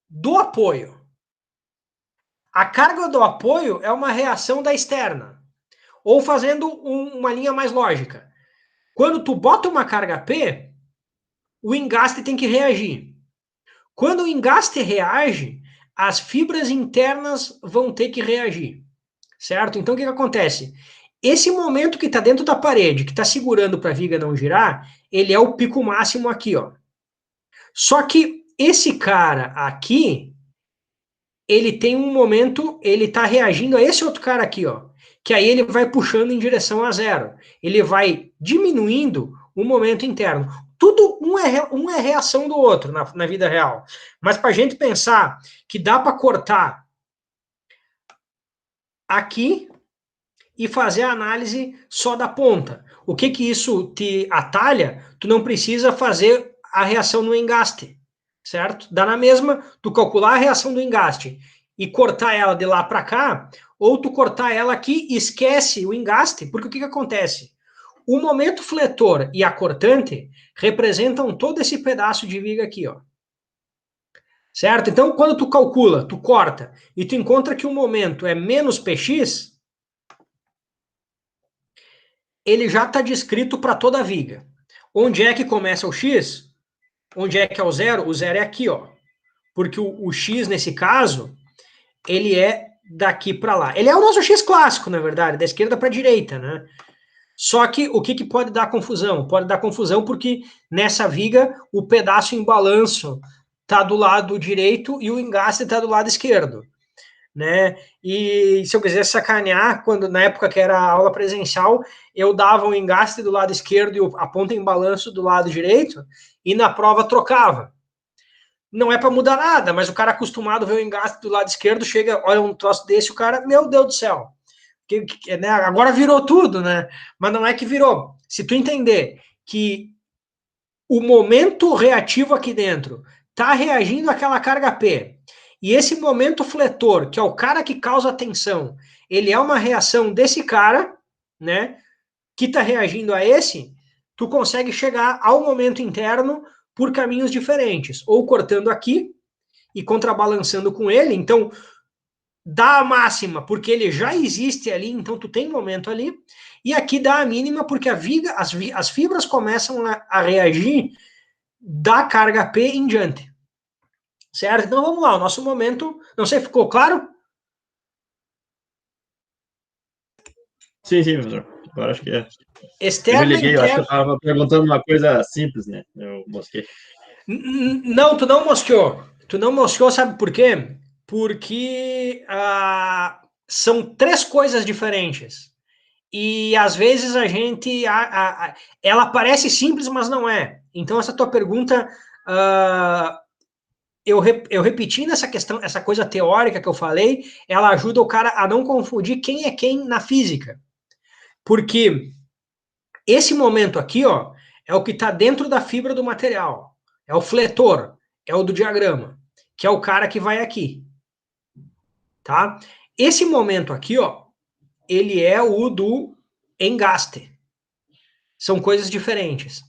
do apoio. A carga do apoio é uma reação da externa. Ou fazendo uma linha mais lógica. Quando tu bota uma carga P, o engaste tem que reagir. Quando o engaste reage, as fibras internas vão ter que reagir. Certo? Então o que acontece? Esse momento que está dentro da parede, que está segurando para a viga não girar, ele é o pico máximo aqui, ó. Só que esse cara aqui, ele tem um momento, ele está reagindo a esse outro cara aqui, ó, que aí ele vai puxando em direção a zero. Ele vai diminuindo o momento interno. Tudo um é reação do outro na vida real. Mas para a gente pensar que dá para cortar aqui e fazer a análise só da ponta. O que isso te atalha? Tu não precisa fazer a reação no engaste, certo? Dá na mesma tu calcular a reação do engaste e cortar ela de lá para cá, ou tu cortar ela aqui e esquece o engaste, porque o que acontece? O momento fletor e a cortante representam todo esse pedaço de viga aqui, ó. Certo? Então, quando tu calcula, tu corta, e tu encontra que o momento é menos px, ele já está descrito para toda a viga. Onde é que começa o x? Onde é que é o zero? O zero é aqui, ó. Porque o x, nesse caso, ele é daqui para lá. Ele é o nosso x clássico, na verdade, da esquerda para a direita, né? Só que o que pode dar confusão? Pode dar confusão porque nessa viga o pedaço em balanço está do lado direito e o engaste está do lado esquerdo. Né? E se eu quisesse sacanear, na época que era aula presencial, eu dava um engaste do lado esquerdo e a ponta em balanço do lado direito, e na prova trocava. Não é para mudar nada, mas o cara acostumado a ver o engaste do lado esquerdo, chega, olha um troço desse, o cara, meu Deus do céu, né? Agora virou tudo, né? Mas não é que virou. Se tu entender que o momento reativo aqui dentro está reagindo àquela carga P, e esse momento fletor, que é o cara que causa tensão, ele é uma reação desse cara, né, que está reagindo a esse, tu consegue chegar ao momento interno por caminhos diferentes, ou cortando aqui e contrabalançando com ele, então dá a máxima porque ele já existe ali, então tu tem momento ali, e aqui dá a mínima porque as fibras começam a reagir da carga P em diante. Certo? Então vamos lá, o nosso momento, não sei, ficou claro? Sim, professor. Agora acho que é. Externo, eu me liguei, interno... eu acho que eu estava perguntando uma coisa simples, né? Eu mosquei. Não, tu não mosqueou. Tu não mosqueou, sabe por quê? Porque são três coisas diferentes. E às vezes a gente... ela parece simples, mas não é. Então essa tua pergunta... eu repetindo essa questão, essa coisa teórica que eu falei, ela ajuda o cara a não confundir quem é quem na física. Porque esse momento aqui, ó, é o que está dentro da fibra do material. É o fletor, é o do diagrama, que é o cara que vai aqui. Tá? Esse momento aqui, ó, ele é o do engaste. São coisas diferentes.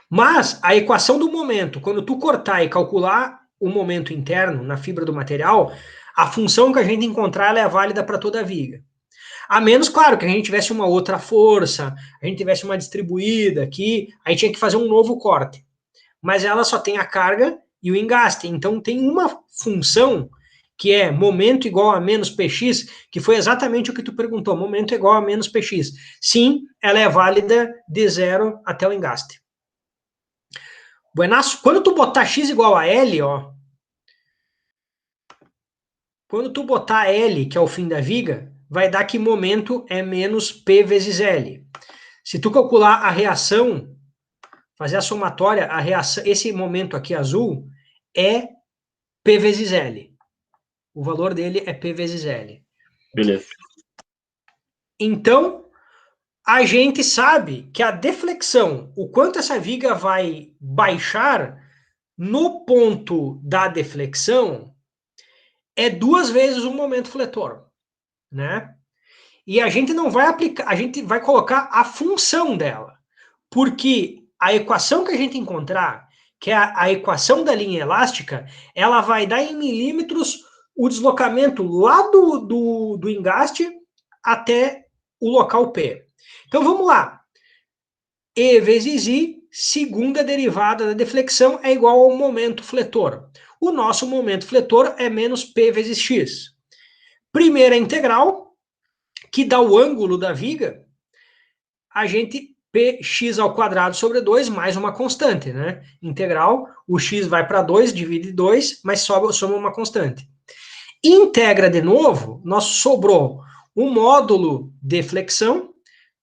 Mas a equação do momento, quando tu cortar e calcular o momento interno na fibra do material, a função que a gente encontrar ela é válida para toda a viga. A menos, claro, que a gente tivesse uma outra força, a gente tivesse uma distribuída aqui, aí tinha que fazer um novo corte. Mas ela só tem a carga e o engaste. Então tem uma função que é momento igual a menos px, que foi exatamente o que tu perguntou, momento igual a menos px. Sim, ela é válida de 0 até o engaste. Buenaço, quando tu botar x igual a L, ó, quando tu botar L, que é o fim da viga, vai dar que momento é menos P vezes L. Se tu calcular a reação, fazer a somatória, a reação, esse momento aqui azul é P vezes L. O valor dele é P vezes L. Beleza. Então, a gente sabe que a deflexão, o quanto essa viga vai baixar no ponto da deflexão, é 2 vezes o momento fletor, né? E a gente não vai aplicar, a gente vai colocar a função dela, porque a equação que a gente encontrar, que é a equação da linha elástica, ela vai dar em milímetros o deslocamento lá do engaste até o local P. Então vamos lá. E vezes I, segunda derivada da deflexão, é igual ao momento fletor. O nosso momento fletor é menos P vezes X. Primeira integral, que dá o ângulo da viga, a gente px ao quadrado sobre 2 mais uma constante, né? Integral, o x vai para 2, divide 2, mas soma uma constante. Integra de novo, nós sobrou o módulo de flexão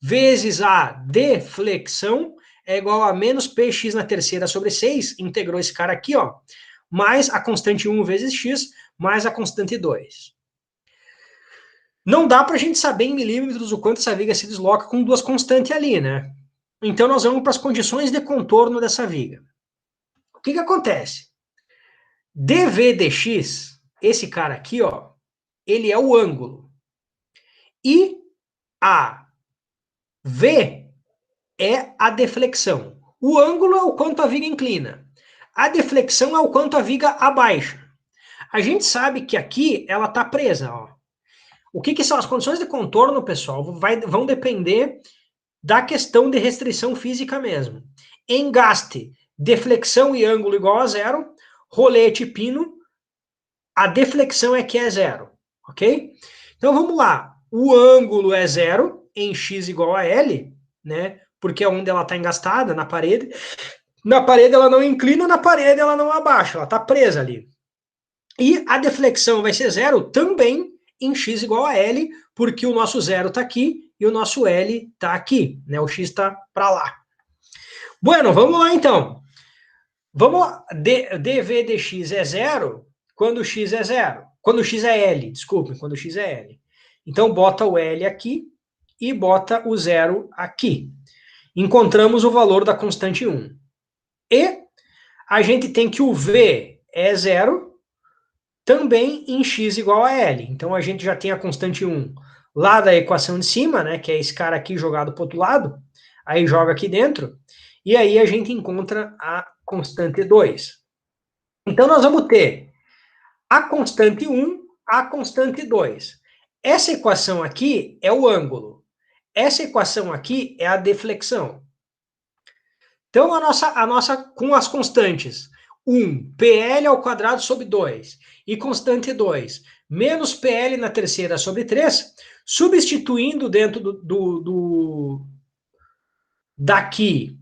vezes a deflexão é igual a menos px na terceira sobre 6, integrou esse cara aqui, ó, mais a constante 1 vezes x, mais a constante 2. Não dá para a gente saber em milímetros o quanto essa viga se desloca com duas constantes ali, né? Então nós vamos para as condições de contorno dessa viga. O que acontece? dv dx, esse cara aqui, ó, ele é o ângulo. E a v é a deflexão. O ângulo é o quanto a viga inclina. A deflexão é o quanto a viga abaixa. A gente sabe que aqui ela está presa, ó. O que são as condições de contorno, pessoal? Vão depender da questão de restrição física mesmo. Engaste, deflexão e ângulo igual a 0. Rolete, pino, a deflexão é que é 0. Ok? Então vamos lá. O ângulo é 0 em x igual a L, né? Porque é onde ela está engastada, na parede. Na parede ela não inclina, na parede ela não abaixa, ela está presa ali. E a deflexão vai ser 0 também em x igual a L, porque o nosso 0 está aqui e o nosso L está aqui, né? O x está para lá. Bueno, vamos lá então. Vamos lá. dv dx é 0 quando x é 0. Quando x é L, desculpe, quando x é L. Então bota o L aqui e bota o 0 aqui. Encontramos o valor da constante 1. E a gente tem que o V é 0 também em x igual a L. Então a gente já tem a constante 1 lá da equação de cima, né, que é esse cara aqui jogado para o outro lado, aí joga aqui dentro, e aí a gente encontra a constante 2. Então nós vamos ter a constante 1, a constante 2. Essa equação aqui é o ângulo. Essa equação aqui é a deflexão. Então a nossa com as constantes 1, PL ao quadrado sobre 2 e constante 2, menos PL na terceira sobre 3, substituindo dentro daqui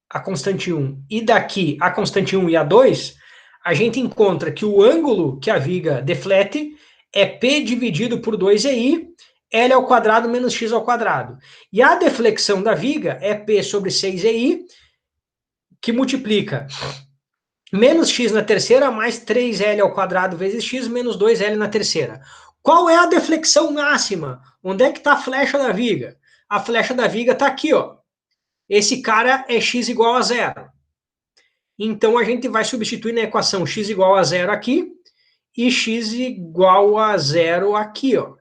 a constante 1 e daqui a constante 1 e a 2, a gente encontra que o ângulo que a viga deflete é P dividido por 2EI, L ao quadrado menos X ao quadrado. E a deflexão da viga é P sobre 6EI, que multiplica menos x na terceira, mais 3L ao quadrado vezes x, menos 2L na terceira. Qual é a deflexão máxima? Onde é que está a flecha da viga? A flecha da viga está aqui, ó. Esse cara é x igual a 0. Então, a gente vai substituir na equação x igual a 0 aqui e x igual a 0 aqui, ó.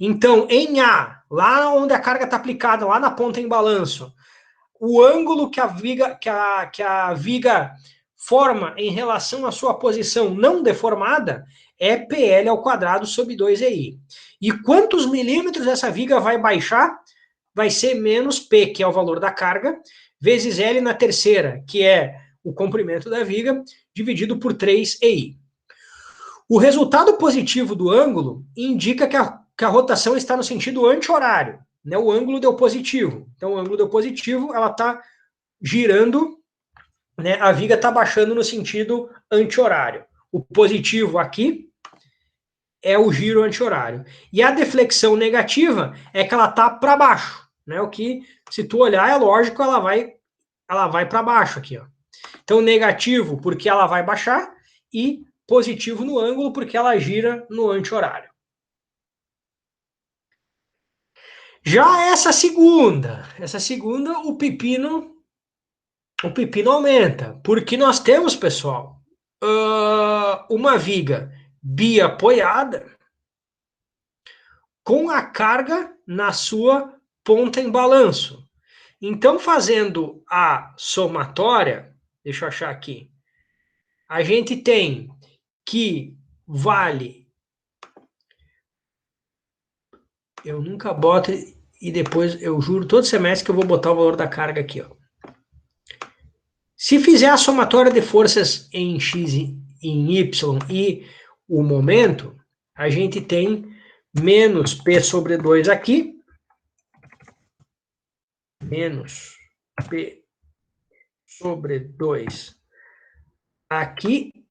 Então, em A, lá onde a carga está aplicada, lá na ponta em balanço, o ângulo que a viga forma em relação à sua posição não deformada é PL ao quadrado sobre 2EI. E quantos milímetros essa viga vai baixar? Vai ser menos P, que é o valor da carga, vezes L na terceira, que é o comprimento da viga, dividido por 3EI. O resultado positivo do ângulo indica que a rotação está no sentido anti-horário, né? O ângulo deu positivo. Então, o ângulo deu positivo, ela está girando, né? A viga está baixando no sentido anti-horário. O positivo aqui é o giro anti-horário. E a deflexão negativa é que ela está para baixo, né? O que, se tu olhar, é lógico, ela vai para baixo aqui, ó. Então, negativo porque ela vai baixar e positivo no ângulo porque ela gira no anti-horário. Já essa segunda, o pepino aumenta, porque nós temos, pessoal, uma viga biapoiada com a carga na sua ponta em balanço. Então, fazendo a somatória, deixa eu achar aqui, a gente tem que vale... Eu nunca boto e depois, eu juro, todo semestre que eu vou botar o valor da carga aqui, ó. Se fizer a somatória de forças em X e em Y e o momento, a gente tem menos P sobre 2 aqui, menos P sobre 2 aqui,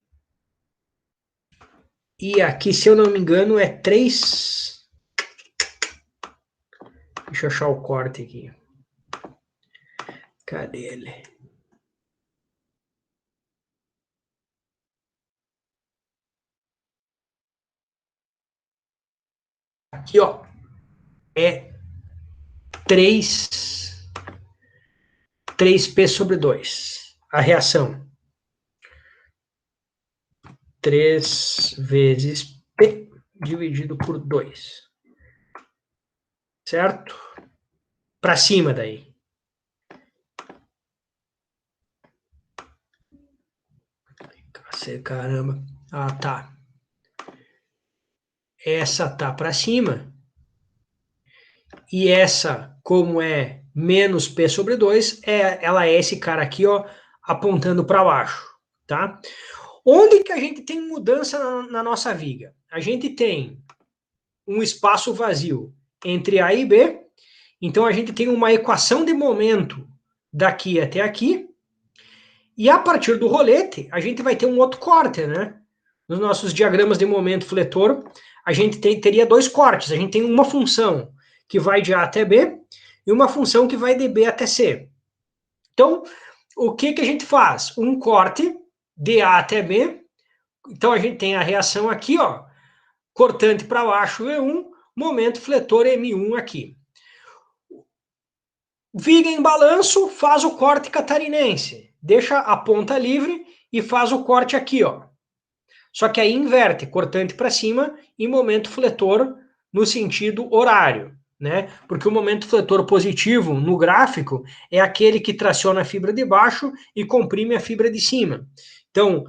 e aqui, se eu não me engano, é 3... Deixa eu achar o corte aqui. Cadê ele? Aqui, ó. É 3P sobre 2. A reação. 3 vezes P dividido por 2. Certo? Para cima daí. Caramba. Ah, tá. Essa tá para cima. E essa, como é menos P sobre 2, ela é esse cara aqui, ó, apontando para baixo, tá? Onde que a gente tem mudança na nossa viga? A gente tem um espaço vazio entre A e B, então a gente tem uma equação de momento daqui até aqui, e a partir do rolete, a gente vai ter um outro corte, né? Nos nossos diagramas de momento fletor, a gente teria dois cortes. A gente tem uma função que vai de A até B e uma função que vai de B até C. Então, o que a gente faz? Um corte de A até B. Então, a gente tem a reação aqui, ó, cortante para baixo E1, momento fletor M1 aqui. Viga em balanço, faz o corte catarinense. Deixa a ponta livre e faz o corte aqui, ó. Só que aí inverte, cortante para cima e momento fletor no sentido horário, né? Porque o momento fletor positivo no gráfico é aquele que traciona a fibra de baixo e comprime a fibra de cima. Então,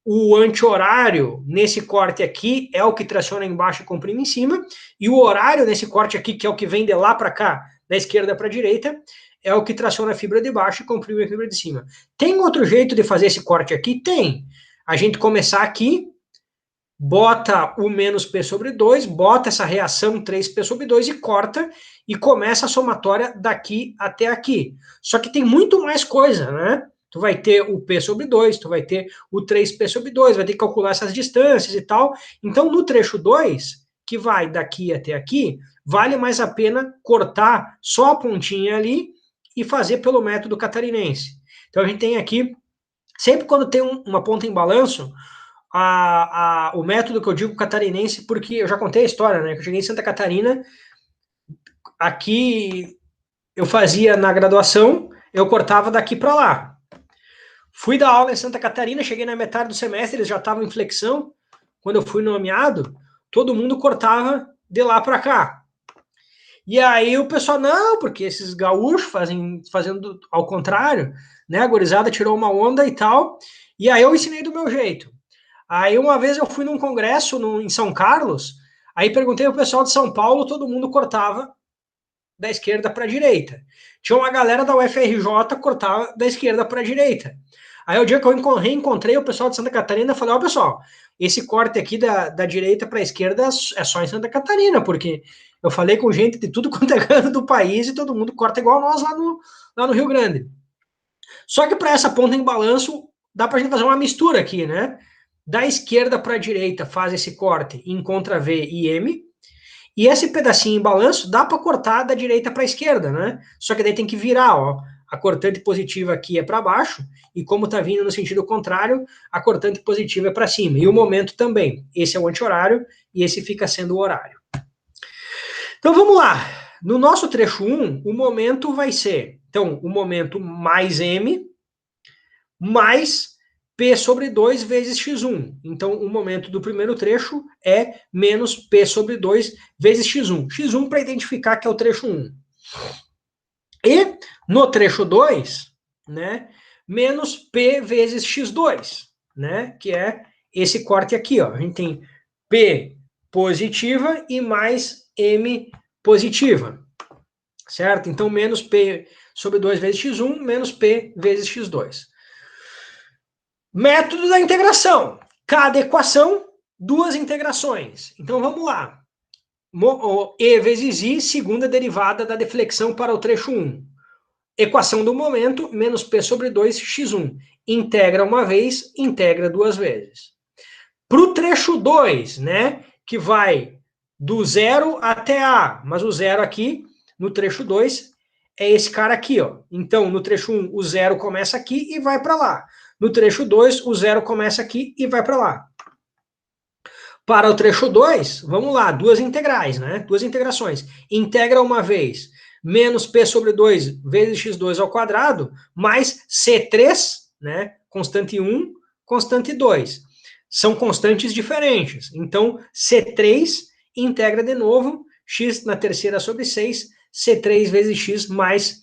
o anti-horário nesse corte aqui é o que traciona embaixo e comprime em cima, e o horário nesse corte aqui, que é o que vem de lá para cá, da esquerda para a direita, é o que traciona a fibra de baixo e comprime a fibra de cima. Tem outro jeito de fazer esse corte aqui? Tem. A gente começar aqui, bota o menos P sobre 2, bota essa reação 3P sobre 2 e corta, e começa a somatória daqui até aqui. Só que tem muito mais coisa, né? Tu vai ter o P sobre 2, tu vai ter o 3P sobre 2, vai ter que calcular essas distâncias e tal. Então, no trecho 2, que vai daqui até aqui, vale mais a pena cortar só a pontinha ali e fazer pelo método catarinense. Então, a gente tem aqui Sempre quando tem uma ponta em balanço, o método que eu digo catarinense, porque eu já contei a história, né? Que eu cheguei em Santa Catarina, aqui eu fazia na graduação, eu cortava daqui para lá. Fui dar aula em Santa Catarina, cheguei na metade do semestre, eles já estavam em flexão. Quando eu fui nomeado, todo mundo cortava de lá para cá. E aí o pessoal, não, porque esses gaúchos fazendo ao contrário, né? A gurizada tirou uma onda e tal. E aí eu ensinei do meu jeito. Aí uma vez eu fui num congresso em São Carlos, aí perguntei ao pessoal de São Paulo, todo mundo cortava da esquerda para a direita. Tinha uma galera da UFRJ cortava da esquerda para a direita. Aí o dia que eu reencontrei o pessoal de Santa Catarina, eu falei, ó, pessoal, esse corte aqui da direita para a esquerda é só em Santa Catarina, porque eu falei com gente de tudo quanto é canto do país e todo mundo corta igual nós lá no Rio Grande. Só que para essa ponta em balanço, dá para a gente fazer uma mistura aqui, né? Da esquerda para a direita faz esse corte em contra V e M, e esse pedacinho em balanço dá para cortar da direita para a esquerda, né? Só que daí tem que virar, ó. A cortante positiva aqui é para baixo, e como está vindo no sentido contrário, a cortante positiva é para cima. E o momento também. Esse é o anti-horário, e esse fica sendo o horário. Então vamos lá. No nosso trecho 1, o momento vai ser, então, o momento mais M, mais P sobre 2 vezes x1. Então, o momento do primeiro trecho é menos P sobre 2 vezes x1. x1 para identificar que é o trecho 1. E no trecho 2, né, menos P vezes x2, né, que é esse corte aqui, ó. A gente tem P positiva e mais M positiva, certo? Então, menos P sobre 2 vezes x1, menos P vezes x2. Método da integração. Cada equação, duas integrações. Então, vamos lá. E vezes I, segunda derivada da deflexão para o trecho 1. Equação do momento, menos P sobre 2, x1. Integra uma vez, integra duas vezes. Para o trecho 2, né, que vai do 0 até A, mas o 0 aqui, no trecho 2, é esse cara aqui, ó. Então, no trecho 1, o 0 começa aqui e vai para lá. No trecho 2, o 0 começa aqui e vai para lá. Para o trecho 2, vamos lá, duas integrais, né? Duas integrações. Integra uma vez, menos P sobre 2 vezes x2 ao quadrado, mais C3, né? Constante 1, constante 2. São constantes diferentes. Então, C3 integra de novo, x na terceira sobre 6, C3 vezes x mais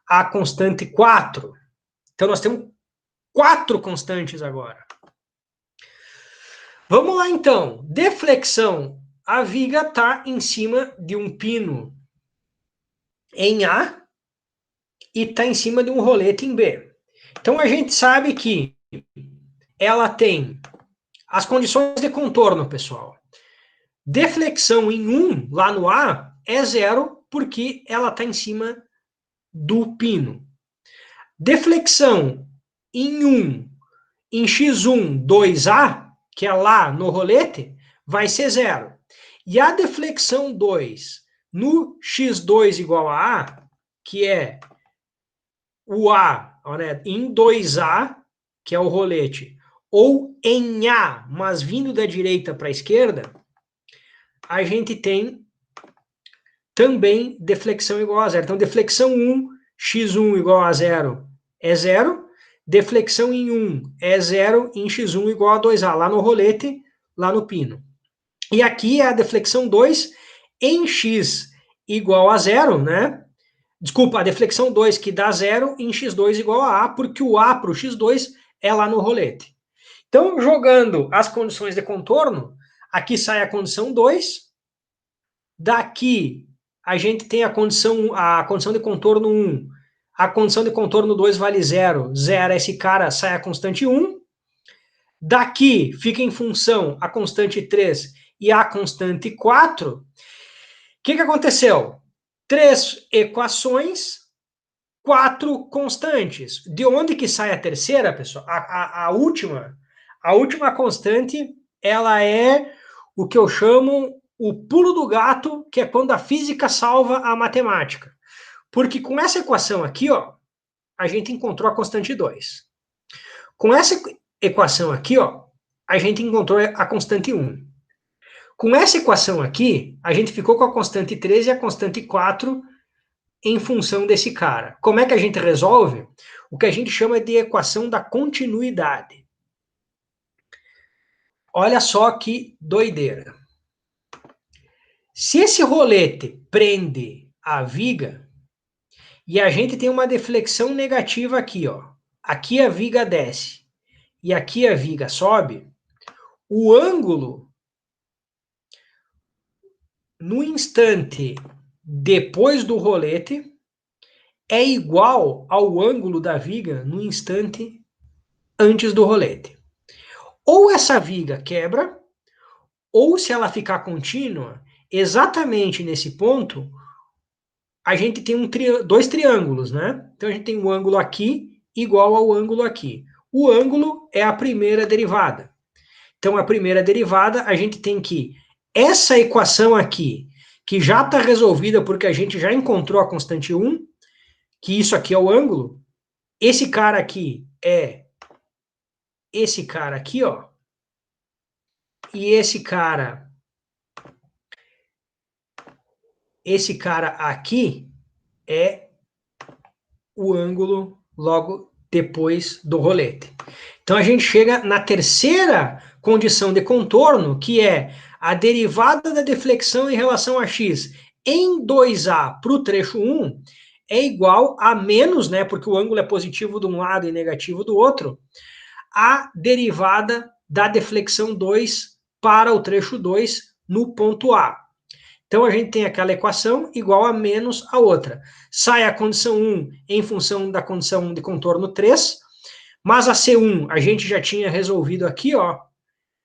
a constante 4. Então, nós temos 4 constantes agora. Vamos lá, então. Deflexão. A viga está em cima de um pino em A e está em cima de um rolete em B. Então, a gente sabe que ela tem as condições de contorno, pessoal. Deflexão em 1, lá no A, é 0, porque ela está em cima do pino. Deflexão em 1, em x1, 2A, que é lá no rolete, vai ser 0. E a deflexão 2 no x2 igual a A, que é o A, né, em 2A, que é o rolete, ou em A, mas vindo da direita para a esquerda, a gente tem também deflexão igual a 0. Então, deflexão 1, x1 igual a 0 é 0. Deflexão em 1 é 0 em x1 igual a 2A, lá no rolete, lá no pino. E aqui é a deflexão 2 em x igual a 0, né? Desculpa, a deflexão 2 que dá 0 em x2 igual a A, porque o A para o x2 é lá no rolete. Então, jogando as condições de contorno, aqui sai a condição 2, daqui a gente tem a condição de contorno 1, a condição de contorno 2 vale 0, 0 é esse cara, sai a constante 1, daqui fica em função a constante 3 e a constante 4. O que aconteceu? 3 equações, 4 constantes. De onde que sai a terceira, pessoal? A última constante, ela é o que eu chamo o pulo do gato, que é quando a física salva a matemática. Porque com essa equação aqui, ó, a gente encontrou a constante 2. Com essa equação aqui, ó, a gente encontrou a constante 1. Com essa equação aqui, a gente ficou com a constante 3 e a constante 4 em função desse cara. Como é que a gente resolve? O que a gente chama de equação da continuidade. Olha só que doideira. Se esse rolete prende a viga e a gente tem uma deflexão negativa aqui, ó. Aqui a viga desce e aqui a viga sobe, o ângulo no instante depois do rolete é igual ao ângulo da viga no instante antes do rolete. Ou essa viga quebra, ou se ela ficar contínua, exatamente nesse ponto, a gente tem dois triângulos, né? Então a gente tem um ângulo aqui igual ao ângulo aqui. O ângulo é a primeira derivada. Então a primeira derivada, a gente tem que essa equação aqui, que já está resolvida porque a gente já encontrou a constante 1, que isso aqui é o ângulo, esse cara aqui é esse cara aqui, ó, e esse cara aqui é o ângulo logo depois do rolete. Então a gente chega na terceira condição de contorno, que é a derivada da deflexão em relação a x em 2a para o trecho 1 é igual a menos, né, porque o ângulo é positivo de um lado e negativo do outro, a derivada da deflexão 2 para o trecho 2 no ponto A. Então a gente tem aquela equação igual a menos a outra. Sai a condição 1 em função da condição de contorno 3, mas a C1 a gente já tinha resolvido aqui, ó.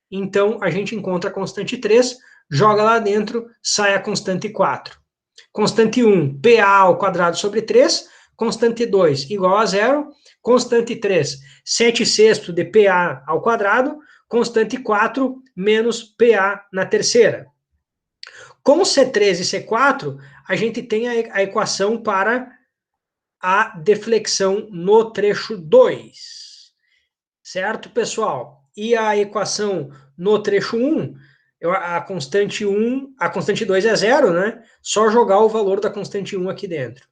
Então a gente encontra a constante 3, joga lá dentro, sai a constante 4. Constante 1, PA ao quadrado sobre 3, constante 2 igual a 0, constante 3, 7/6 de PA ao quadrado, constante 4 menos PA na terceira. Com C3 e C4, a gente tem a equação para a deflexão no trecho 2. Certo, pessoal? E a equação no trecho 1, a constante 1, a constante 2 é 0, né? Só jogar o valor da constante 1 aqui dentro.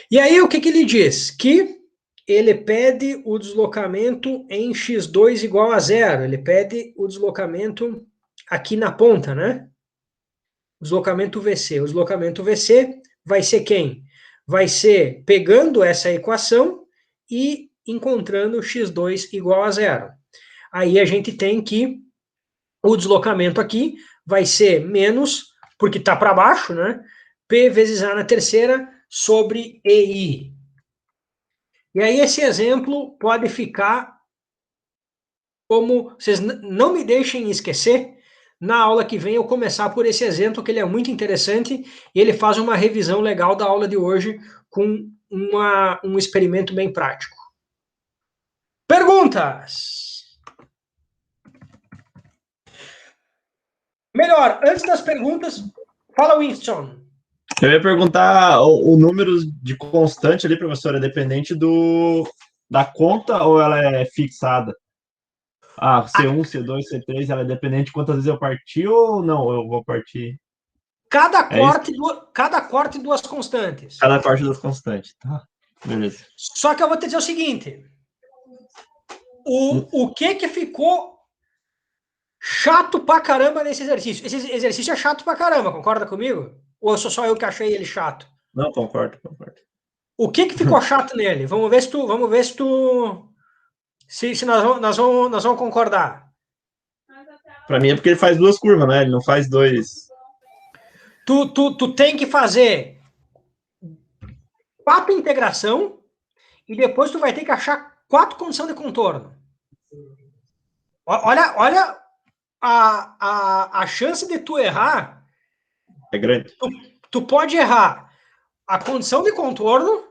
E aí, o que ele diz? Que ele pede o deslocamento em x2 igual a 0. Ele pede o deslocamento aqui na ponta, né? Deslocamento VC. O deslocamento VC vai ser quem? Vai ser pegando essa equação e encontrando x2 igual a 0. Aí a gente tem que o deslocamento aqui vai ser menos, porque está para baixo, né? P vezes A na terceira sobre EI. E aí esse exemplo pode ficar como... Vocês não me deixem esquecer, na aula que vem eu começar por esse exemplo, que ele é muito interessante, e ele faz uma revisão legal da aula de hoje com um experimento bem prático. Perguntas? Melhor, antes das perguntas, fala, Winston. Eu ia perguntar o número de constante ali, professor, é dependente da conta ou ela é fixada? Ah, C1, C2, C3, ela é dependente de quantas vezes eu parti ou não? Eu vou partir. Cada corte, duas constantes. Cada corte duas constantes. Tá, beleza. Só que eu vou te dizer o seguinte. O que ficou chato pra caramba nesse exercício? Esse exercício é chato pra caramba, concorda comigo? Ou sou só eu que achei ele chato? Não, concordo. O que ficou chato nele? Vamos ver se nós vamos concordar. Para mim é porque ele faz duas curvas, né? Ele não faz dois. Tu tem que fazer 4 integração e depois tu vai ter que achar 4 condições de contorno. Olha a chance de tu errar. É grande. Tu pode errar a condição de contorno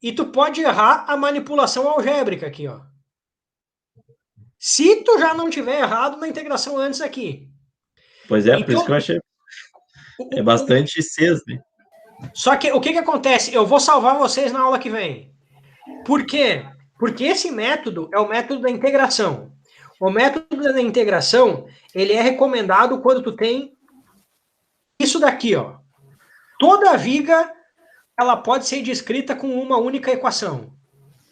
e tu pode errar a manipulação algébrica aqui, ó. Se tu já não tiver errado na integração antes aqui. Pois é, então, por isso que eu achei. É bastante cedo, né? Só que o que acontece? Eu vou salvar vocês na aula que vem. Por quê? Porque esse método é o método da integração. O método da integração, ele é recomendado quando tu tem isso daqui, ó. Toda viga, ela pode ser descrita com uma única equação.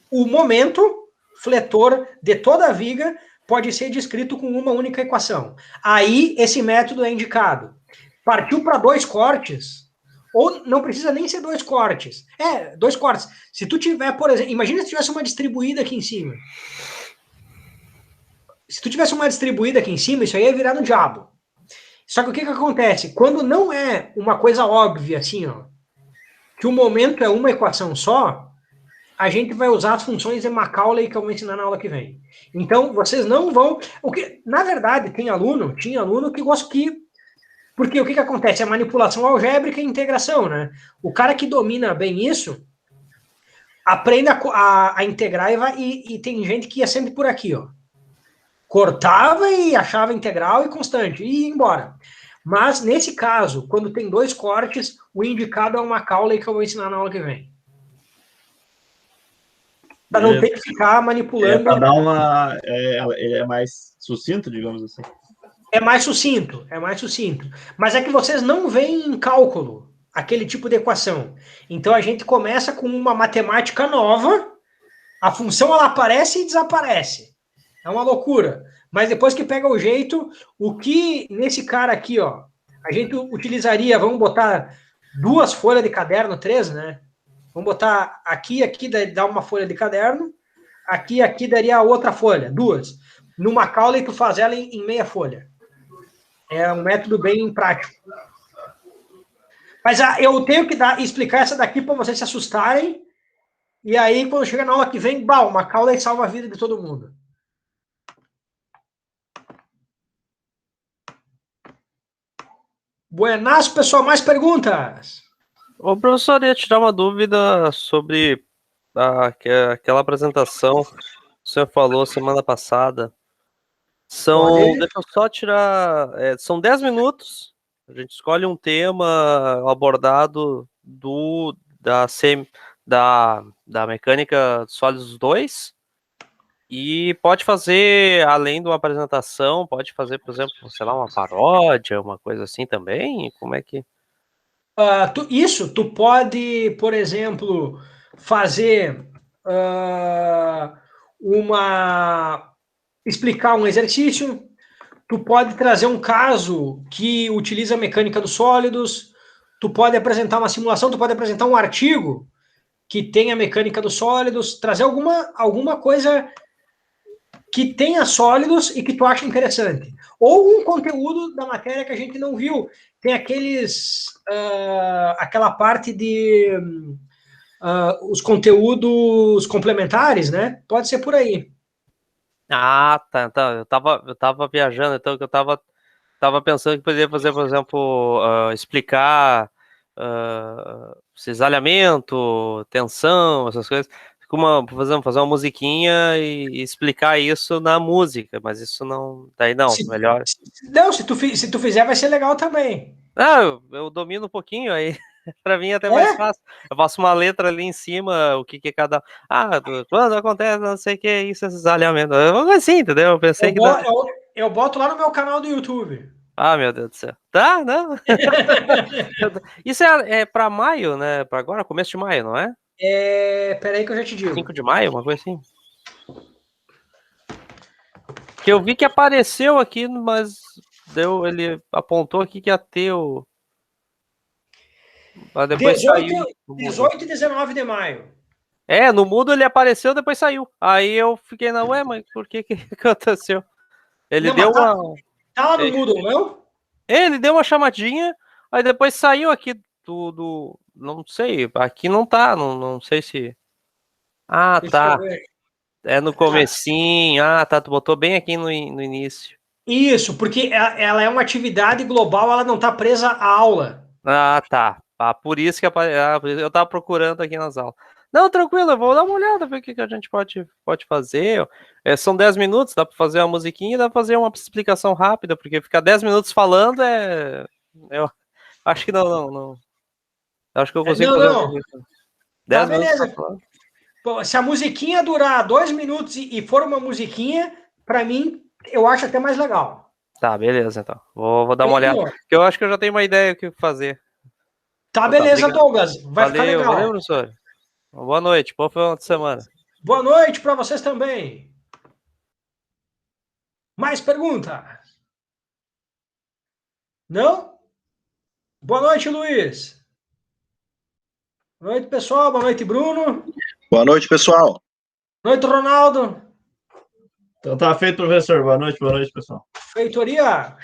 O momento fletor de toda viga pode ser descrito com uma única equação. Aí, esse método é indicado. Partiu para 2 cortes, ou não precisa nem ser 2 cortes. 2 cortes. Se tu tiver, por exemplo, imagina se tivesse uma distribuída aqui em cima. Se tu tivesse uma distribuída aqui em cima, isso aí ia virar no diabo. Só que o que acontece? Quando não é uma coisa óbvia, assim, ó, que o momento é uma equação só, a gente vai usar as funções de Macaulay que eu vou ensinar na aula que vem. Então, vocês não vão... Na verdade, tinha aluno que gosta que... Porque o que acontece? A manipulação algébrica e integração, né? O cara que domina bem isso, aprende a integrar e tem gente que ia sempre por aqui, ó. Cortava e achava integral e constante, e ia embora. Mas, nesse caso, quando tem 2 cortes, o indicado é o Macaulay que eu vou ensinar na aula que vem. Para não ter que ficar manipulando. Para dar uma... ele é mais sucinto, digamos assim. É mais sucinto. Mas é que vocês não veem em cálculo aquele tipo de equação. Então, a gente começa com uma matemática nova, a função ela aparece e desaparece. É uma loucura. Mas depois que pega o jeito, o que nesse cara aqui, ó, a gente utilizaria, vamos botar 2 folhas de caderno, 3, né? Vamos botar aqui dá uma folha de caderno, aqui daria outra folha, 2. No Macaulay, tu faz ela em meia folha. É um método bem prático. Mas eu tenho que explicar essa daqui para vocês se assustarem, e aí, quando chega na aula que vem, o Macaulay salva a vida de todo mundo. Buenas, pessoal, mais perguntas? Ô, professor, ia tirar uma dúvida sobre aquela apresentação que o senhor falou semana passada. Deixa eu só tirar... são 10 minutos, a gente escolhe um tema abordado da mecânica de sólidos 2, e pode fazer, além de uma apresentação, pode fazer, por exemplo, sei lá, uma paródia, uma coisa assim também? Como é que... tu pode, por exemplo, fazer explicar um exercício, tu pode trazer um caso que utiliza a mecânica dos sólidos, tu pode apresentar uma simulação, tu pode apresentar um artigo que tenha a mecânica dos sólidos, trazer alguma coisa que tenha sólidos e que tu acha interessante. Ou um conteúdo da matéria que a gente não viu. Tem aquela parte de os conteúdos complementares, né? Pode ser por aí. Ah, tá. Eu tava viajando, então que eu tava pensando que poderia fazer, por exemplo, explicar cisalhamento, tensão, essas coisas. Fazer uma musiquinha e explicar isso na música, mas isso não... Daí não, melhor... Não, se tu fizer vai ser legal também. Ah, eu domino um pouquinho, aí para mim é até mais fácil. Eu faço uma letra ali em cima, o que cada... quando acontece, não sei o que, isso é cisalhamento. Assim, entendeu? Eu pensei eu boto lá no meu canal do YouTube. Ah, meu Deus do céu. Tá, não? Isso é para maio, né? Para agora, começo de maio, não é? Peraí que eu já te digo. 5 de maio, uma coisa assim. Que eu vi que apareceu aqui, mas ele apontou aqui que ia ter o... Mas depois 18 e 19 de maio. No Moodle ele apareceu, depois saiu. Aí eu fiquei mas por que aconteceu? Ele deu uma... Tá lá no Moodle, não? Ele deu uma chamadinha, aí depois saiu aqui não sei, aqui não tá, não sei se... Ah, tá. É no comecinho. Ah, tá, tu botou bem aqui no início. Isso, porque ela é uma atividade global, ela não tá presa à aula. Ah, tá. Por isso que eu tava procurando aqui nas aulas. Não, tranquilo, eu vou dar uma olhada, ver o que a gente pode fazer. São 10 minutos, dá pra fazer uma musiquinha e dá pra fazer uma explicação rápida, porque ficar 10 minutos falando eu acho que não. Acho que eu consigo fazer. Não. 10 minutos. Beleza. Pô, se a musiquinha durar 2 minutos e for uma musiquinha, para mim, eu acho até mais legal. Tá, beleza, então. Vou dar uma olhada. Porque eu acho que eu já tenho uma ideia do que fazer. Tá, Então, beleza, obrigado. Douglas. Vai ficar Valeu, legal. valeu, professor. Boa noite, bom final de semana. Boa noite para vocês também. Mais perguntas? Não? Boa noite, Luiz. Boa noite, pessoal. Boa noite, Bruno. Boa noite, pessoal. Boa noite, Ronaldo. Então tá feito, professor. Boa noite, pessoal. Feitoria.